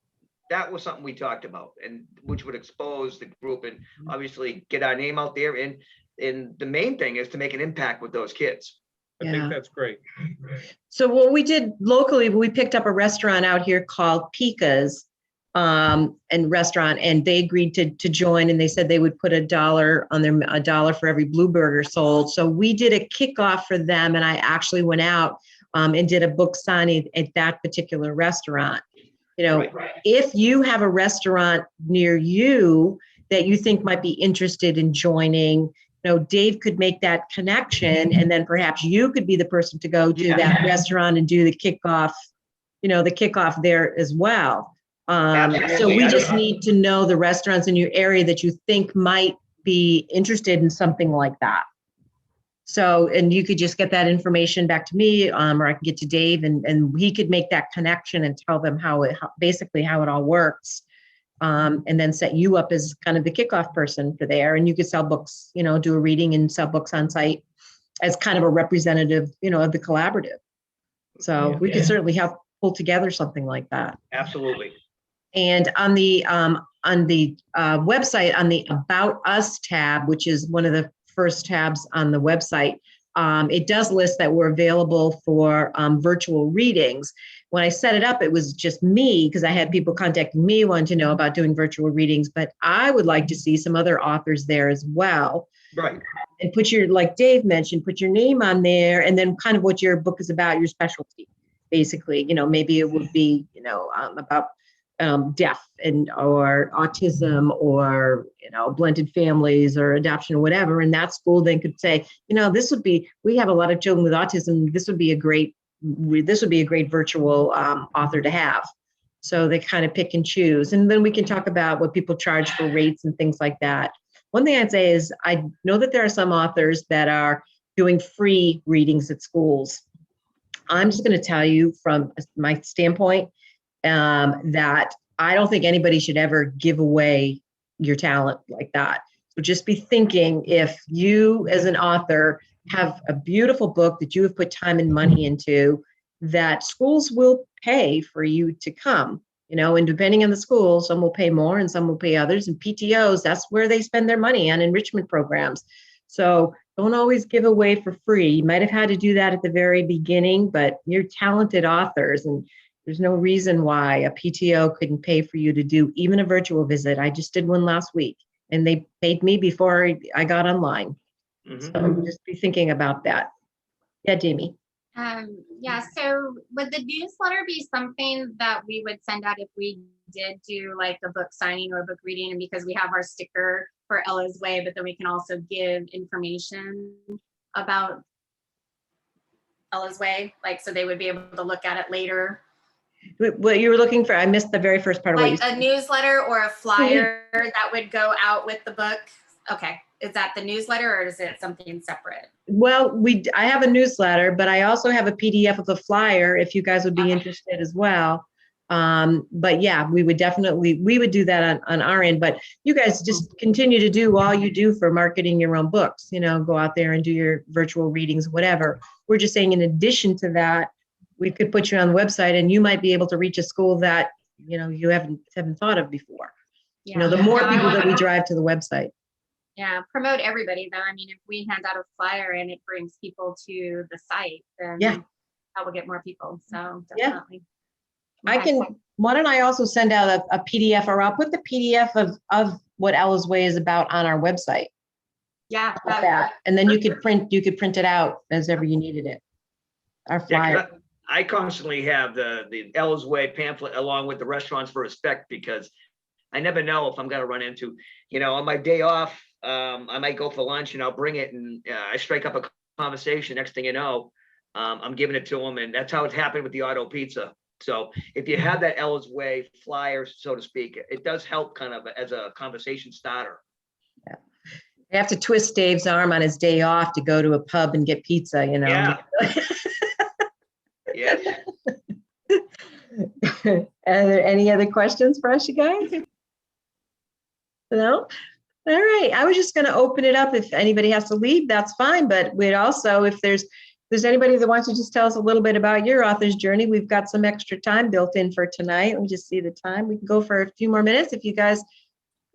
that was something we talked about, and which would expose the group and obviously get our name out there. And the main thing is to make an impact with those kids. I think Yeah. that's great. So what we did locally, we picked up a restaurant out here called Pika's and restaurant, and they agreed to join, and they said they would put $1 for every Blue Burger sold. So we did a kickoff for them, and I actually went out and did a book signing at that particular restaurant. You know, Right. if you have a restaurant near you that you think might be interested in joining, you know, Dave could make that connection, and then perhaps you could be the person to go to Yeah. that restaurant and do the kickoff, you know, the kickoff there as well. So Absolutely. we I just don't- need to know the restaurants in your area that you think might be interested in something like that. So, and you could just get that information back to me, or I can get to Dave, and he could make that connection and tell them basically how it all works. And then set you up as kind of the kickoff person for there, and you could sell books, you know, do a reading and sell books on site as kind of a representative, you know, of the collaborative. So we could certainly help pull together something like that. Absolutely. And on the website, on the About Us tab, which is one of the first tabs on the website, it does list that we're available for virtual readings. When I set it up, it was just me because I had people contacting me wanting to know about doing virtual readings, but I would like to see some other authors there as well. Right. And put your, like Dave mentioned, put your name on there, and then kind of what your book is about, your specialty, basically. You know, maybe it would be, you know, about deaf or autism, or, you know, blended families or adoption or whatever. And that school then could say, you know, we have a lot of children with autism. This would be a great virtual author to have. So they kind of pick and choose. And then we can talk about what people charge for rates and things like that. One thing I'd say is I know that there are some authors that are doing free readings at schools. I'm just going to tell you from my standpoint, that I don't think anybody should ever give away your talent like that. So just be thinking, if you as an author have a beautiful book that you have put time and money into, that schools will pay for you to come, you know, and depending on the school, some will pay more and some will pay others. And PTOs, that's where they spend their money on enrichment programs. So don't always give away for free. You might have had to do that at the very beginning, but you're talented authors, and there's no reason why a PTO couldn't pay for you to do even a virtual visit. I just did one last week, and they paid me before I got online. Mhm. So just be thinking about that. Yeah, Jamie. Yeah, so would the newsletter be something that we would send out if we did do like a book signing or a book reading? And because we have our sticker for Ella's Way, but then we can also give information about Ella's Way, like, so they would be able to look at it later. What you were looking for, I missed the very first part of what you Like a said. newsletter or a flyer that would go out with the book. Okay, is that the newsletter or is it something separate? Well, I have a newsletter, but I also have a PDF of the flyer if you guys would be Okay. interested as well. But yeah, we would do that on our end, but you guys just continue to do all you do for marketing your own books, you know, go out there and do your virtual readings, whatever. We're just saying, in addition to that, we could put you on the website, and you might be able to reach a school that, you know, you haven't thought of before. You know, the more No, I people that we wanna- drive to the website. Yeah, promote everybody though. I mean, if we hand out a flyer and it brings people to the site, then Yeah. that will get more people. So Yeah. definitely. I Okay. why don't I also send out a PDF, or I'll put the PDF of what Ella's Way is about on our website. Yeah. Like that. And then you could print it out as ever you needed it. Our Yeah, 'cause flyer. I constantly have the Ella's Way pamphlet along with the Restaurants for Respect, because I never know if I'm gonna run into, you know, on my day off, I might go for lunch and I'll bring it, and I strike up a conversation. Next thing you know, I'm giving it to them, and that's how it happened with the auto pizza. So if you have that Ella's Way flyer, so to speak, it does help kind of as a conversation starter. You have to twist Dave's arm on his day off to go to a pub and get pizza, you know. Yeah. Yes. Are there any other questions for us, you guys? No? All right. I was just going to open it up. If anybody has to leave, that's fine. But we'd also, if there's anybody that wants to just tell us a little bit about your author's journey, we've got some extra time built in for tonight. Let me just see the time. We can go for a few more minutes. If you guys,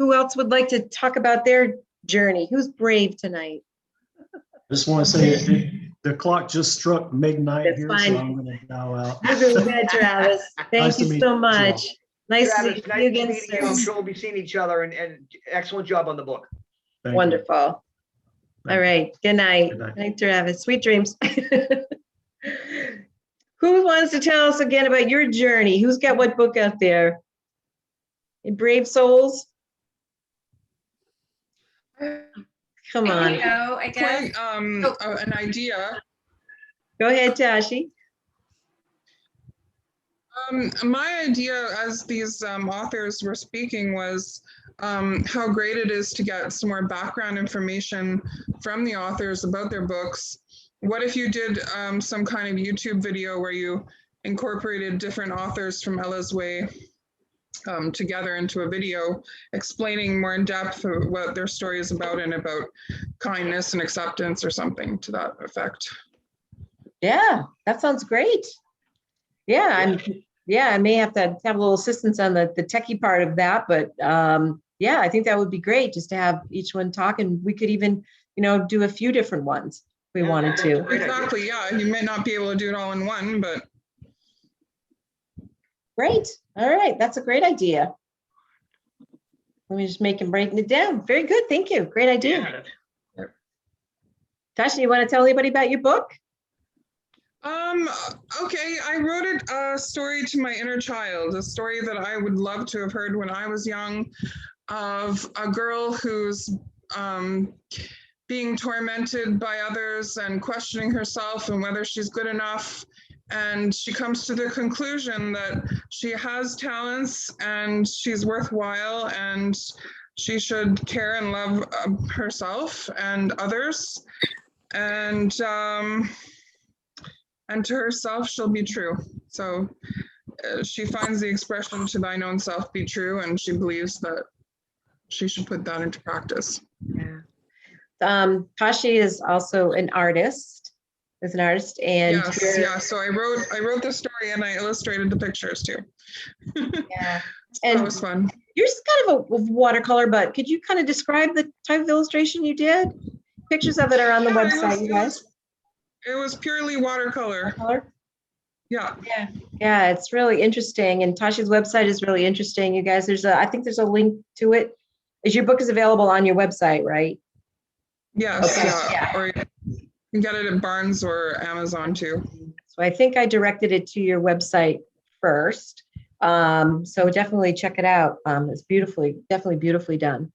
who else would like to talk about their journey? Who's brave tonight? I just want to say the clock just struck midnight That's here, fine. so I'm gonna bow out. You're really good, Travis. Thank Nice to you meet so you all. much. Nice to Travis, see you nice again meeting you. I'm soon. sure we'll be seeing each other and excellent job on the book. Thank you. Wonderful. All Thank you. right. Good night. Good night. Night, Travis. Sweet dreams. Who wants to tell us again about your journey? Who's got what book out there? Any brave souls? Come I on. can go, I guess. Quite an idea. Go ahead, Tashi. My idea as these authors were speaking was how great it is to get some more background information from the authors about their books. What if you did some kind of YouTube video where you incorporated different authors from Ella's Way together into a video explaining more in depth what their story is about and about kindness and acceptance or something to that effect. Yeah, that sounds great. Yeah, I may have to have a little assistance on the techie part of that, but yeah, I think that would be great just to have each one talk, and we could even, do a few different ones if we Yeah, wanted that's to. great idea. Exactly, yeah, you may not be able to do it all in one, but Great. All right, that's a great idea. Let me just breaking it down. Very good. Thank you. Great idea. Yeah. Tasha, you want to tell anybody about your book? Okay, I wrote a story to my inner child, a story that I would love to have heard when I was young, of a girl who's being tormented by others and questioning herself and whether she's good enough. And she comes to the conclusion that she has talents and she's worthwhile and she should care and love herself and others. And to herself, she'll be true. So she finds the expression "to thine own self be true," and she believes that she should put that into practice. Yeah. Tashi is also an artist. Is an artist, and Yes, yeah. So I wrote the story and I illustrated the pictures too. yeah, So and that was fun. yours is kind of a watercolor, but could you kind of describe the type of illustration you did? Pictures of it are on the Yeah, website, you guys. It was purely watercolor. Color? Yeah. Yeah, it's really interesting, and Tasha's website is really interesting. You guys, I think there's a link to it. Your book is available on your website, right? Yes. Okay, Yeah. yeah. Or you can get it at Barnes or Amazon too. So I think I directed it to your website first. So definitely check it out. It's definitely beautifully done.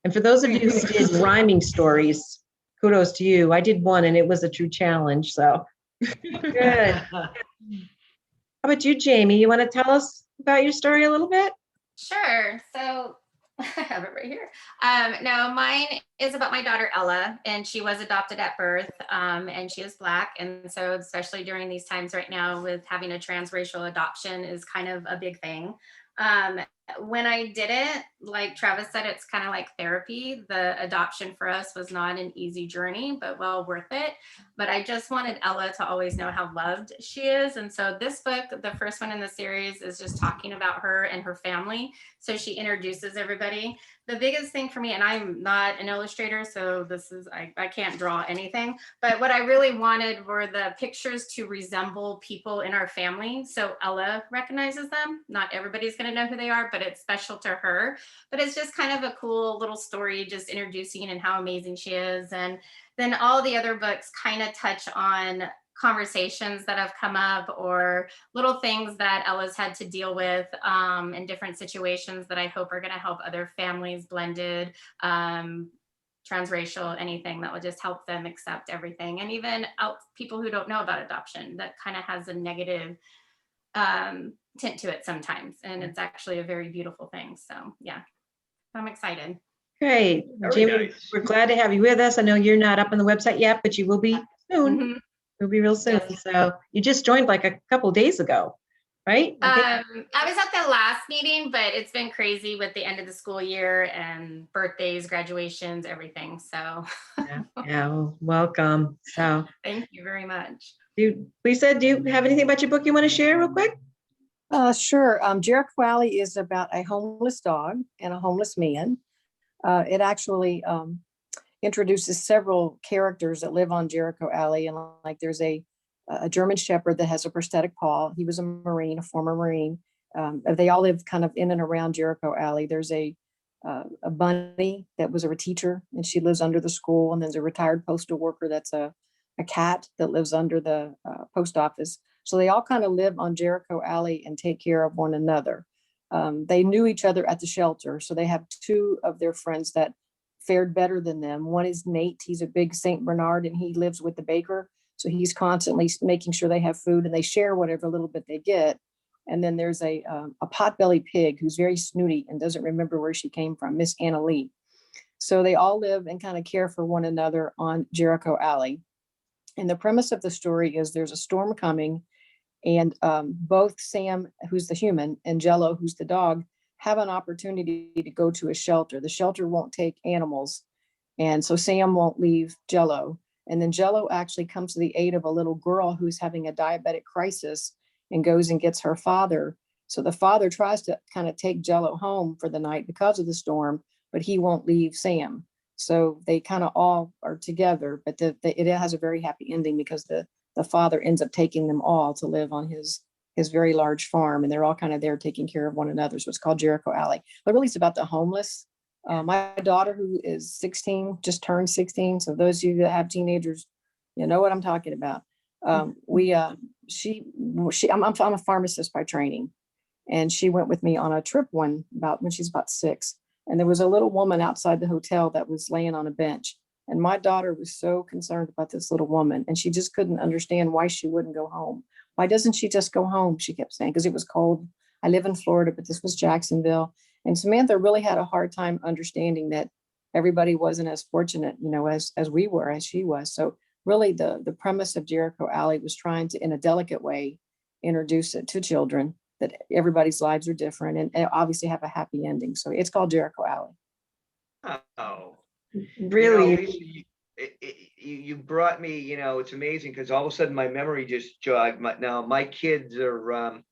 And for those of you who did rhyming stories, kudos to you. I did one and it was a true challenge. So good. How about you, Jamie? You want to tell us about your story a little bit? Sure. So I have it right here. No, mine is about my daughter Ella, and she was adopted at birth, and she is Black. And so especially during these times right now with having a transracial adoption is kind of a big thing. When I did it, like Travis said, it's kind of like therapy. The adoption for us was not an easy journey, but well worth it. But I just wanted Ella to always know how loved she is. And so this book, the first one in the series, is just talking about her and her family. So she introduces everybody. The biggest thing for me, and I'm not an illustrator, so this is, I can't draw anything, but what I really wanted were the pictures to resemble people in our family. So Ella recognizes them. Not everybody's going to know who they are, but it's special to her. But it's just kind of a cool little story, just introducing and how amazing she is. And then all the other books kind of touch on conversations that have come up or little things that Ella's had to deal with in different situations that I hope are going to help other families, blended, transracial, anything that will just help them accept everything. And even people who don't know about adoption, that kind of has a negative tint to it sometimes. And it's actually a very beautiful thing. So yeah, I'm excited. Great. Very Jamie, nice. we're glad to have you with us. I know you're not up on the website yet, but you will be soon. Mhm. You'll be real soon. Yes. So you just joined like a couple days ago, right? I I was at the last meeting, but it's been crazy with the end of the school year and birthdays, graduations, everything. So think. Yeah, well, welcome. So thank you very much. Lisa, do you have anything about your book you want to share real quick? Sure. Jericho Alley is about a homeless dog and a homeless man. It actually introduces several characters that live on Jericho Alley. And like there's a German Shepherd that has a prosthetic paw. He was a Marine, a former Marine. They all live kind of in and around Jericho Alley. There's a bunny that was a teacher, and she lives under the school. And there's a retired postal worker that's a cat that lives under the post office. So they all kind of live on Jericho Alley and take care of one another. They knew each other at the shelter. So they have two of their friends that fared better than them. One is Nate. He's a big Saint Bernard, and he lives with the baker. So he's constantly making sure they have food, and they share whatever little bit they get. And then there's a potbelly pig who's very snooty and doesn't remember where she came from, Miss Anna Lee. So they all live and kind of care for one another on Jericho Alley. And the premise of the story is there's a storm coming, and both Sam, who's the human, and Jello, who's the dog, have an opportunity to go to a shelter. The shelter won't take animals. And so Sam won't leave Jello. And then Jello actually comes to the aid of a little girl who's having a diabetic crisis and goes and gets her father. So the father tries to kind of take Jello home for the night because of the storm, but he won't leave Sam. So they kind of all are together, but it has a very happy ending because the father ends up taking them all to live on his very large farm, and they're all kind of there taking care of one another. So it's called Jericho Alley. But really it's about the homeless. My daughter, who is 16, just turned 16. So those of you that have teenagers, you know what I'm talking about. I'm a pharmacist by training, and she went with me on a trip when she's about 6. And there was a little woman outside the hotel that was laying on a bench. And my daughter was so concerned about this little woman, and she just couldn't understand why she wouldn't go home. Why doesn't she just go home? She kept saying, because it was cold. I live in Florida, but this was Jacksonville. And Samantha really had a hard time understanding that everybody wasn't as fortunate, as we were, as she was. So really the premise of Jericho Alley was trying to, in a delicate way, introduce it to children that everybody's lives are different and obviously have a happy ending. So it's called Jericho Alley. Oh, Really? Lisa, you brought me, it's amazing because all of a sudden my memory just jogged. Now my kids are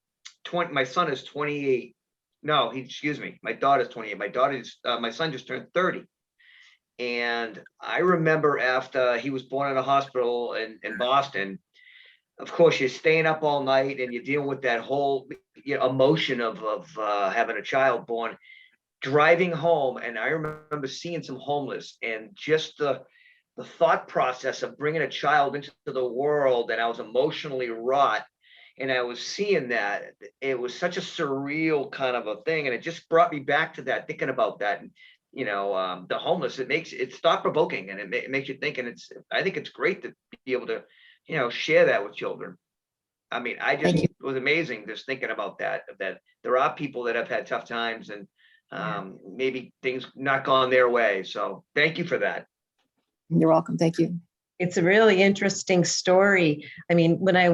20, my son is 28. No, my daughter's 28. My son just turned 30. And I remember after he was born in a hospital in Boston, of course, you're staying up all night and you're dealing with that whole emotion of having a child born, driving home. And I remember seeing some homeless and just the thought process of bringing a child into the world. And I was emotionally wrought. And I was seeing that it was such a surreal kind of a thing. And it just brought me back to that, thinking about that. And, the homeless, it's thought provoking and it makes you think. And I think it's great to be able to, share that with children. I mean, it was amazing just thinking about that there are people that have had tough times and maybe things not gone their way. So thank you for that. You're welcome. Thank you. It's a really interesting story. I mean, I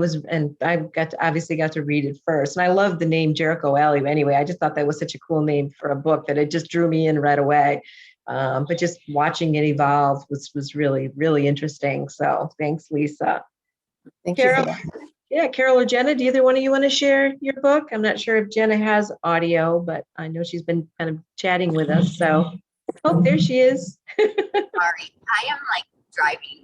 obviously got to read it first, and I love the name Jericho Alley. Anyway, I just thought that was such a cool name for a book that it just drew me in right away. But just watching it evolve was really, really interesting. So thanks, Lisa. Thank Carol, you for that. Yeah, Carol or Jenna, do either one of you want to share your book? I'm not sure if Jenna has audio, but I know she's been kind of chatting with us. So, oh, there she is. Sorry, I am driving.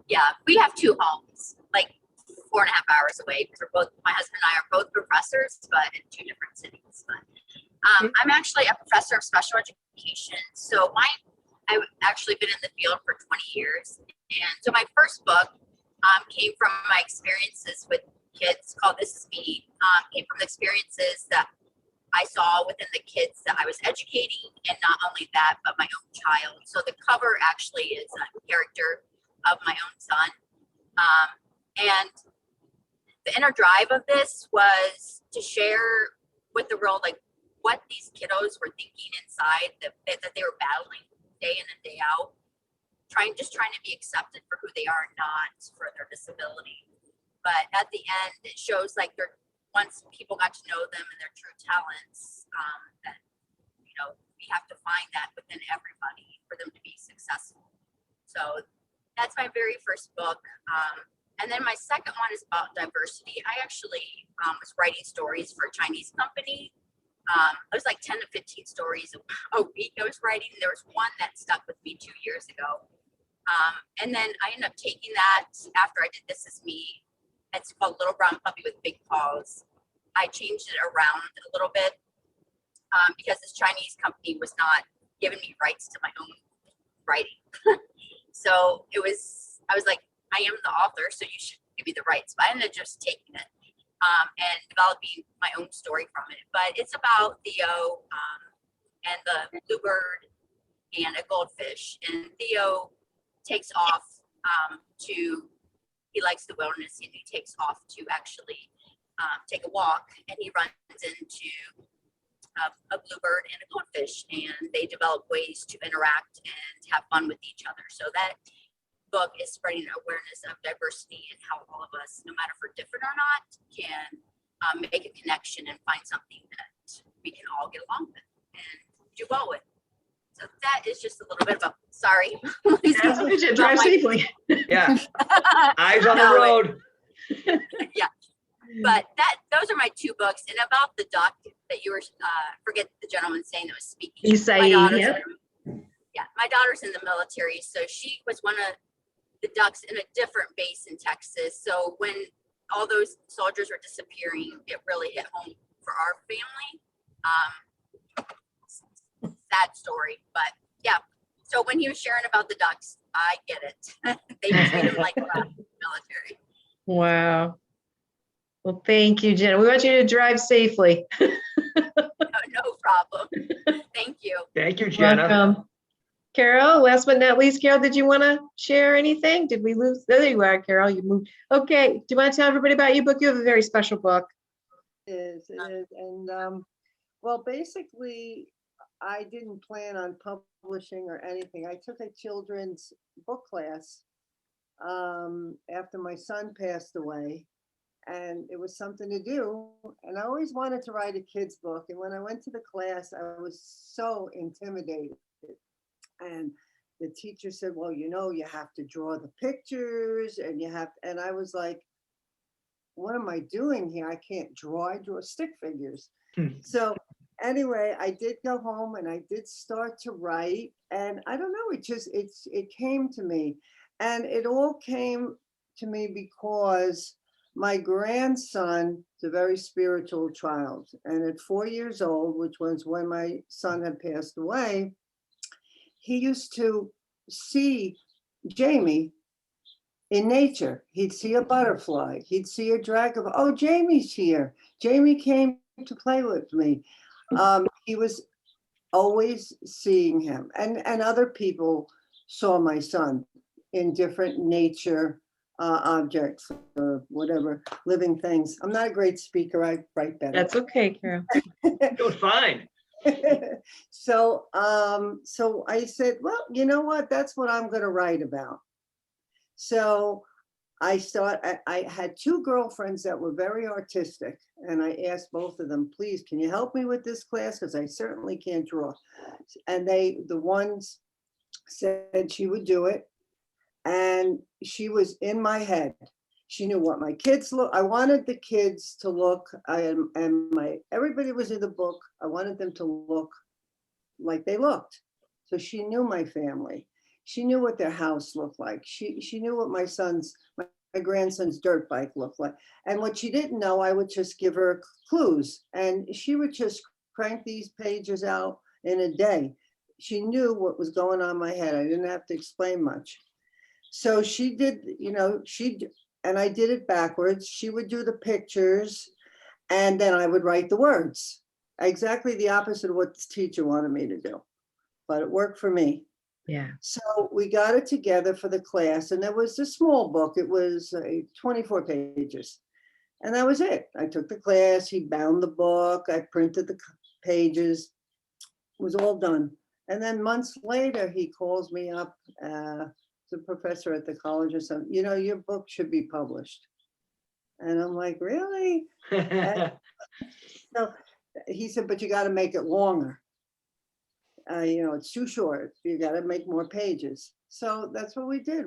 Yeah, we have 2 homes, 4.5 hours away. My husband and I are both professors, but in 2 different cities. But I'm actually a professor of special education. So I've actually been in the field for 20 years. And so my first book came from my experiences with kids called This Is Me. Came from the experiences that I saw within the kids that I was educating, and not only that, but my own child. So the cover actually is a character of my own son. And the inner drive of this was to share with the world what these kiddos were thinking inside, that they were battling day in and day out, trying to be accepted for who they are, not for their disability. But at the end, it shows once people got to know them and their true talents, that we have to find that within everybody for them to be successful. So that's my very first book. And then my second one is about diversity. I actually was writing stories for a Chinese company it was like 10 to 15 stories a week I was writing. There was one that stuck with me 2 years ago. And then I ended up taking that after I did This Is Me. It's called Little Brown Puppy with Big Paws. I changed it around a little bit because this Chinese company was not giving me rights to my own writing. So I was like, I am the author, so you should give me the rights. But I ended up just taking it and developing my own story from it. But it's about Theo and the bluebird and a goldfish. And Theo takes off he likes the wilderness, and he takes off to actually take a walk, and he runs into a bluebird and a goldfish, and they develop ways to interact and have fun with each other. So that book is spreading awareness of diversity and how all of us, no matter if we're different or not, can make a connection and find something that we can all get along with and do well with. So that is just a little bit of a, sorry. Drive safely. Yeah. Eyes on the No, road. Yeah. But those are my two books. And about the duck that you were, forget the gentleman's name that was speaking. Isai, yep. Yeah, my daughter's in the military, so she was one of the ducks in a different base in Texas. So when all those soldiers were disappearing, it really hit home for our family. Sad story, but yeah. So when he was sharing about the ducks, I get it. They just didn't like military. Wow. Well, thank you, Jenna. We want you to drive safely. No problem. Thank you. Thank you, Jenna. Welcome. Carol, last but not least, Carol, did you want to share anything? Did we lose? There you are, Carol. You moved. Okay. Do you want to tell everybody about your book? You have a very special book. It is. And well, basically, I didn't plan on publishing or anything. I took a children's book class after my son passed away, and it was something to do. And I always wanted to write a kid's book. And when I went to the class, I was so intimidated. And the teacher said, well, you know, you have to draw the pictures and you have, and I was like, what am I doing here? I can't draw. I draw stick figures. So anyway, I did go home and I did start to write, and I don't know, it came to me, and it all came to me because my grandson is a very spiritual child, and at 4 years old, which was when my son had passed away, he used to see Jamie in nature. He'd see a butterfly, he'd see a dragon. Oh, Jamie's here. Jamie came to play with me. He was always seeing him, and other people saw my son in different nature objects or whatever, living things. I'm not a great speaker. I write better. That's okay, Carol. You're fine. So I said, well, you know what? That's what I'm going to write about. So I had two girlfriends that were very artistic, and I asked both of them, please, can you help me with this class? Because I certainly can't draw. And the ones said she would do it. And she was in my head. She knew what my kids look. I wanted the kids to look, everybody was in the book. I wanted them to look like they looked. So she knew my family. She knew what their house looked like. She knew what my grandson's dirt bike looked like. And what she didn't know, I would just give her clues. And she would just crank these pages out in a day. She knew what was going on in my head. I didn't have to explain much. So she did, and I did it backwards. She would do the pictures, and then I would write the words. Exactly the opposite of what the teacher wanted me to do, but it worked for me. Yeah. So we got it together for the class, and it was a small book. It was 24 pages, and that was it. I took the class, he bound the book, I printed the pages, it was all done. And then months later, he calls me up, the professor at the college or something, your book should be published. And I'm like, really? So he said, but you got to make it longer. It's too short. You got to make more pages. So that's what we did.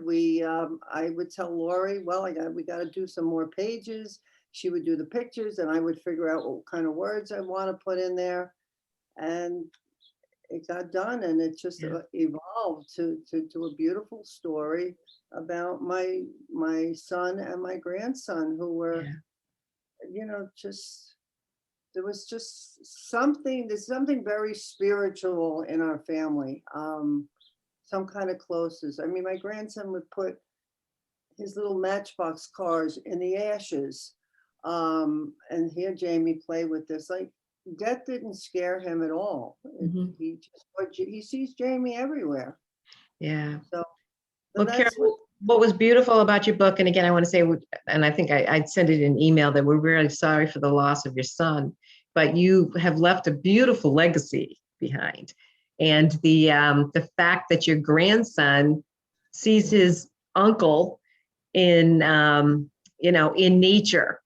I would tell Lori, well, we got to do some more pages. She would do the pictures, and I would figure out what kind of words I want to put in there. And it got done, and it just evolved to a beautiful story about my son and my grandson, who were, you know, just, there was just there's something very spiritual in our family, some kind of closeness. I mean, my grandson would put his little Matchbox cars in the ashes, and hear Jamie play with this. Like, death didn't scare him at all. He sees Jamie everywhere. Yeah. So Well, that's Carol, what was beautiful about your book, and again, I want to say, and I think I'd send it in email, that we're really sorry for the loss of your son, but you have left a beautiful legacy behind. And the fact that your grandson sees his uncle in, in nature,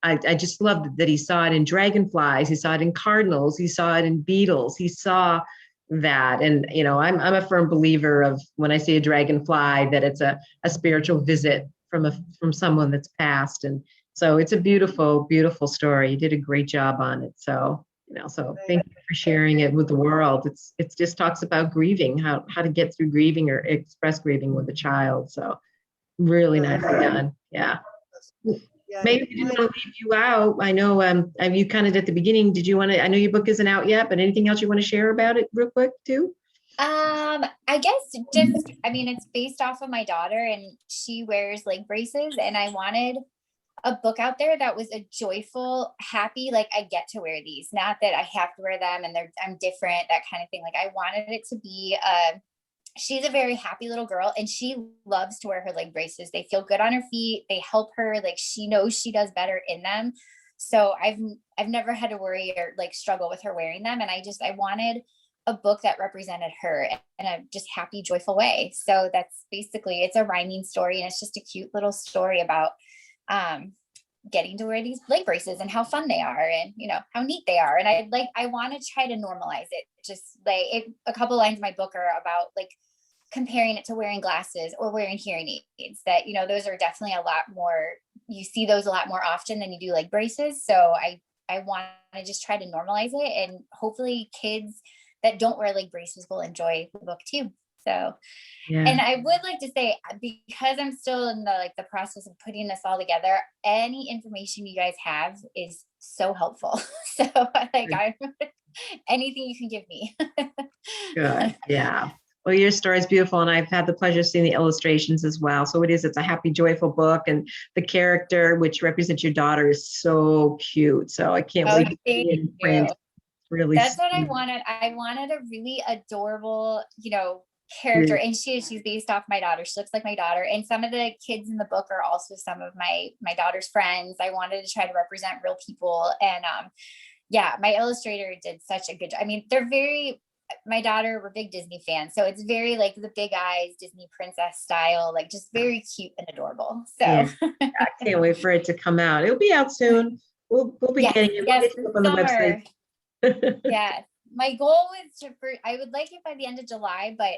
I just loved that he saw it in dragonflies, he saw it in cardinals, he saw it in beetles, he saw that. And, I'm a firm believer of, when I see a dragonfly, that it's a spiritual visit from someone that's passed. And so it's a beautiful, beautiful story. You did a great job on it. So, so thank you for sharing it with the world. It just talks about grieving, how to get through grieving or express grieving with a child. So really nicely done. Yeah. Maybe we didn't want to leave you out. I know you kind of at the beginning, did you want to, I know your book isn't out yet, but anything else you want to share about it real quick too? I guess just, it's based off of my daughter, and she wears leg braces, and I wanted a book out there that was a joyful, happy, like, I get to wear these, not that I have to wear them and I'm different, that kind of thing. Like, I wanted it to be she's a very happy little girl, and she loves to wear her leg braces. They feel good on her feet. They help her. Like, she knows she does better in them. So I've never had to worry or like struggle with her wearing them. And I wanted a book that represented her in a just happy, joyful way. So that's basically, it's a rhyming story, and it's just a cute little story about getting to wear these leg braces and how fun they are, and how neat they are. And I want to try to normalize it. Just like a couple lines in my book are about like comparing it to wearing glasses or wearing hearing aids, that those are definitely a lot more, you see those a lot more often than you do like braces. So I want to just try to normalize it, and hopefully kids that don't wear leg braces will enjoy the book too. So, and I would like to say, because I'm still in the process of putting this all together, any information you guys have is so helpful. So anything you can give me. Good. Yeah. Well, your story is beautiful, and I've had the pleasure of seeing the illustrations as well. So it's a happy, joyful book, and the character, which represents your daughter, is so cute. So I can't wait to see it in print. Really, that's what I wanted. I wanted a really adorable, character, and she's based off my daughter. She looks like my daughter, and some of the kids in the book are also some of my daughter's friends. I wanted to try to represent real people, and my illustrator did such a good job. My daughter, we're big Disney fans, so it's very like the big eyes Disney princess style, like just very cute and adorable. So I can't wait for it to come out. It'll be out soon. We'll be getting it. Yes, We'll get it up on the website. Yeah. My goal is I would like it by the end of July, but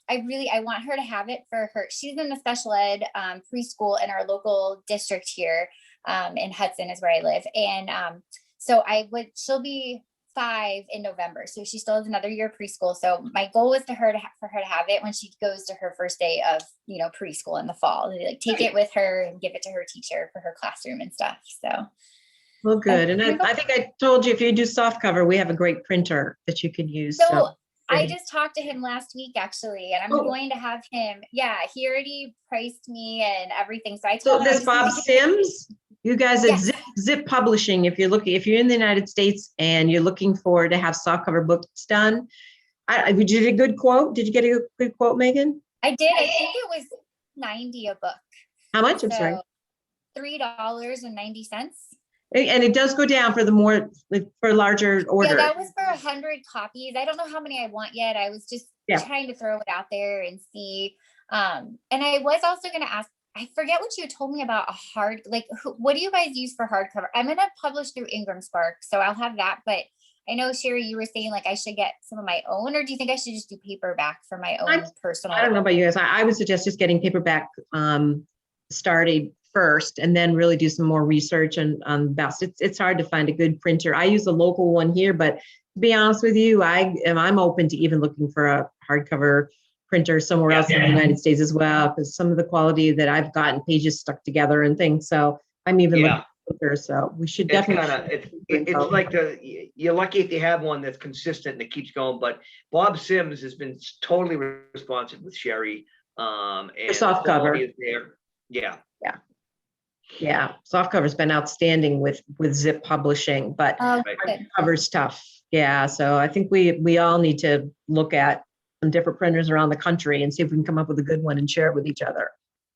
I want her to have it for her. She's in the special ed preschool in our local district here in Hudson is where I live. And so she'll be 5 in November. So she still has another year of preschool. So my goal is for her to have it when she goes to her first day of, preschool in the fall. Like take it with her and give it to her teacher for her classroom and stuff. So. Well, good. And I think I told you, if you do soft cover, we have a great printer that you can use. So I just talked to him last week, actually, and I'm going to have him. Yeah, he already priced me and everything. So I told him. So this Bob Sims, you guys at Zip Publishing, if you're in the United States and you're looking to have soft cover books done, did you get a good quote? Did you get a good quote, Megan? I did. I think it was $90 a book. How much? I'm sorry. $3.90. And it does go down for for larger order. Yeah, that was for 100 copies. I don't know how many I want yet. I was just trying to throw it out there and see. And I was also going to ask, I forget what you told me about what do you guys use for hardcover? I'm going to publish through Ingram Spark, so I'll have that. But I know, Sherry, you were saying I should get some of my own, or do you think I should just do paperback for my own personal? I don't know about you guys. I would suggest just getting paperback started first, and then really do some more research on best. It's hard to find a good printer. I use a local one here, but to be honest with you, I'm open to even looking for a hardcover printer somewhere else in the United States as well, because some of the quality that I've gotten, pages stuck together and things. So I'm even looking for, so we should It's definitely. kind of, it's like you're lucky if you have one that's consistent and that keeps going, but Bob Sims has been totally responsive with Sherry. And soft the quality cover. is there. Yeah. Yeah, softcover's been outstanding with Zip Publishing, but Oh, Right. good. cover's tough. Yeah, so I think we all need to look at some different printers around the country and see if we can come up with a good one and share it with each other.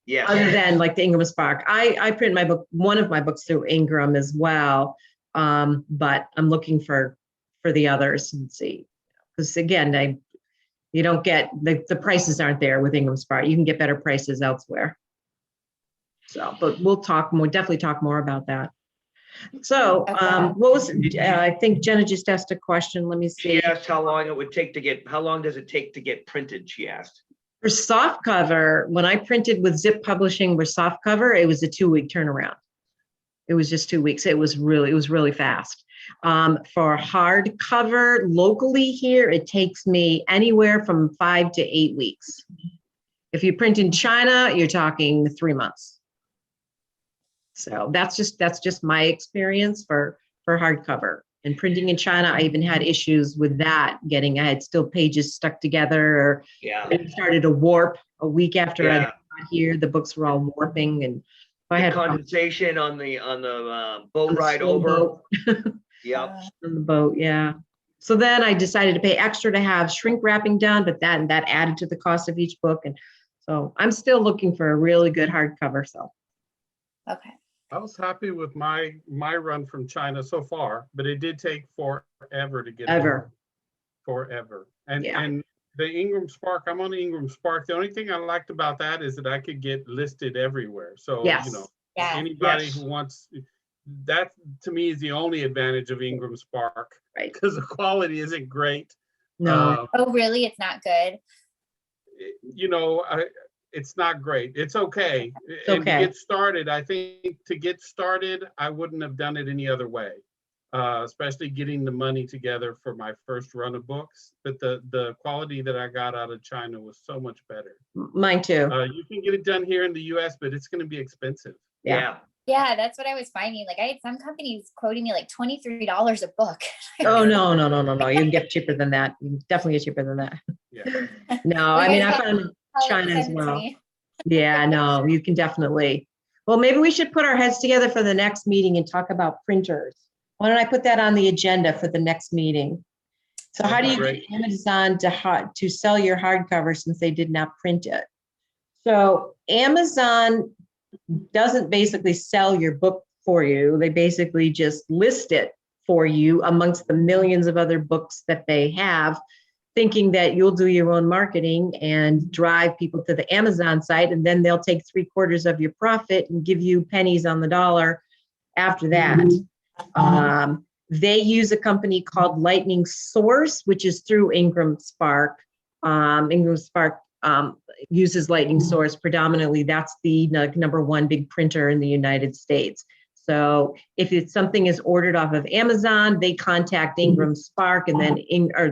Yeah. Other than like the Ingram Spark, I print one of my books through Ingram as well, but I'm looking for the others and see, because again, you don't get the prices aren't there with Ingram Spark. You can get better prices elsewhere. So, but we'll definitely talk more about that. So, what was, I think Jenna just asked a question. Let me see. She asked how long does it take to get printed? She asked. For soft cover, when I printed with Zip Publishing with soft cover, it was a 2-week turnaround. It was just 2 weeks. It was really fast. For hardcover locally here, it takes me anywhere from 5 to 8 weeks. If you print in China, you're talking 3 months. So that's just my experience for hardcover. And printing in China, I even had issues with that, I had still pages stuck together, or it started to warp a week after I got here. The books were all warping, and I had condensation on the boat ride over. Yep. On the boat, yeah. So then I decided to pay extra to have shrink wrapping done, but that added to the cost of each book. And so I'm still looking for a really good hardcover. So. Okay. I was happy with my run from China so far, but it did take forever to get there. Forever. And the Ingram Spark, I'm on the Ingram Spark. The only thing I liked about that is that I could get listed everywhere. So, anybody who wants that, to me, is the only advantage of Ingram Spark, right? Because the quality isn't great. No. Oh, really? It's not good. It's not great. It's okay. To get started, I think I wouldn't have done it any other way, especially getting the money together for my first run of books. But the quality that I got out of China was so much better. Mine too. You can get it done here in the US, but it's going to be expensive. Yeah. Yeah, that's what I was finding. Like I had some companies quoting me like $23 a book. Oh, no. You can get cheaper than that. You can definitely get cheaper than that. Yeah. No, I mean, I found China as well. Yeah, no, you can definitely. Well, maybe we should put our heads together for the next meeting and talk about printers. Why don't I put that on the agenda for the next meeting? So how do you get Amazon to sell your hardcover since they did not print it? So Amazon doesn't basically sell your book for you. They basically just list it for you amongst the millions of other books that they have, thinking that you'll do your own marketing and drive people to the Amazon site, and then they'll take 3/4 of your profit and give you pennies on the dollar after that. They use a company called Lightning Source, which is through Ingram Spark. Ingram Spark uses Lightning Source predominantly. That's the #1 big printer in the United States. So if something is ordered off of Amazon, they contact Ingram Spark, and then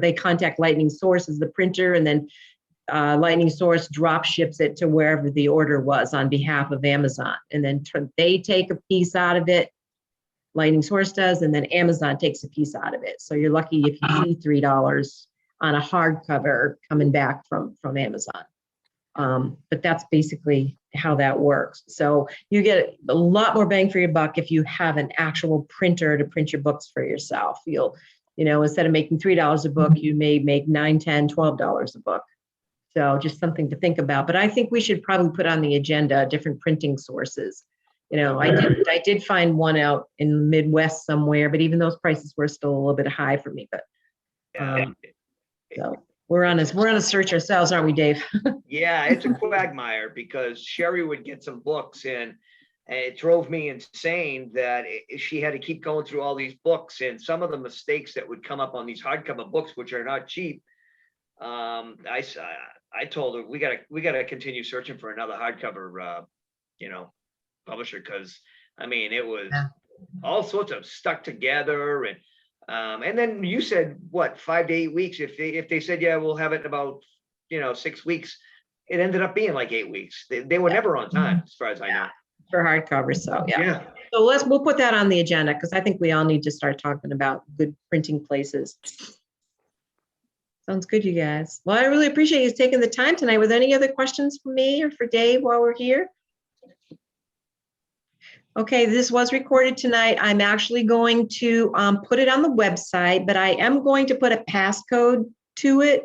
they contact Lightning Source as the printer, and then Lightning Source drop ships it to wherever the order was on behalf of Amazon. And then they take a piece out of it, Lightning Source does, and then Amazon takes a piece out of it. So you're lucky if you see $3 on a hardcover coming back from Amazon. But that's basically how that works. So you get a lot more bang for your buck if you have an actual printer to print your books for yourself. You'll, instead of making $3 a book, you may make $9, $10, $12 a book. So just something to think about. But I think we should probably put on the agenda different printing sources. I did find one out in the Midwest somewhere, but even those prices were still a little bit high for me. But so we're on a search ourselves, aren't we, Dave? Yeah, it's a quagmire because Sherry would get some books and it drove me insane that she had to keep going through all these books, and some of the mistakes that would come up on these hardcover books, which are not cheap. I told her we gotta continue searching for another hardcover, publisher, because it was all sorts of stuck together, and And then you said, what, 5 to 8 weeks? If they said, yeah, we'll have it in about, 6 weeks, it ended up being like 8 weeks. They were never on time, as far as I know. For hardcover, so yeah. Yeah. So we'll put that on the agenda because I think we all need to start talking about good printing places. Sounds good, you guys. Well, I really appreciate you taking the time tonight. With any other questions for me or for Dave while we're here? Okay, this was recorded tonight. I'm actually going to put it on the website, but I am going to put a passcode to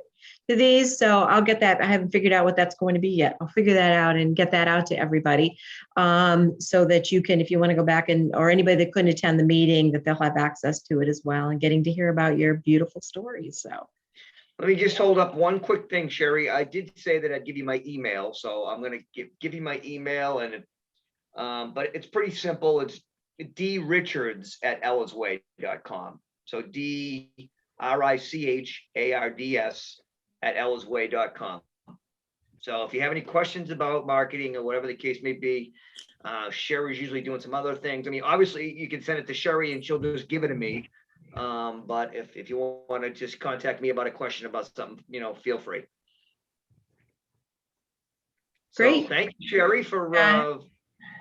these. So I'll get that. I haven't figured out what that's going to be yet. I'll figure that out and get that out to everybody so that you can, if you want to go back or anybody that couldn't attend the meeting, that they'll have access to it as well and getting to hear about your beautiful stories. So. Let me just hold up one quick thing, Sherry. I did say that I'd give you my email, so I'm gonna give you my email, and but it's pretty simple. It's drichards@ellisway.com. So DRICHARDS@ellisway.com. So if you have any questions about marketing or whatever the case may be, Sherry's usually doing some other things. I mean, obviously you can send it to Sherry and she'll just give it to me. But if you want to just contact me about a question about something, feel free. Great. So thank you, Sherry, for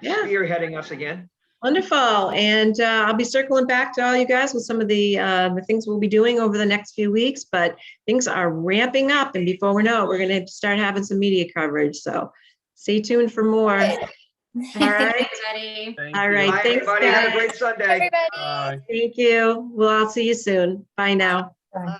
Yeah. spearheading us again. Wonderful. And I'll be circling back to all you guys with some of the things we'll be doing over the next few weeks, but things are ramping up. And before we know it, we're going to start having some media coverage. So stay tuned for more. All right. Everybody. All right. Bye, Thanks, everybody. Have a guys. great Sunday. Everybody. Bye. Thank you. Well, I'll see you soon. Bye now. Bye.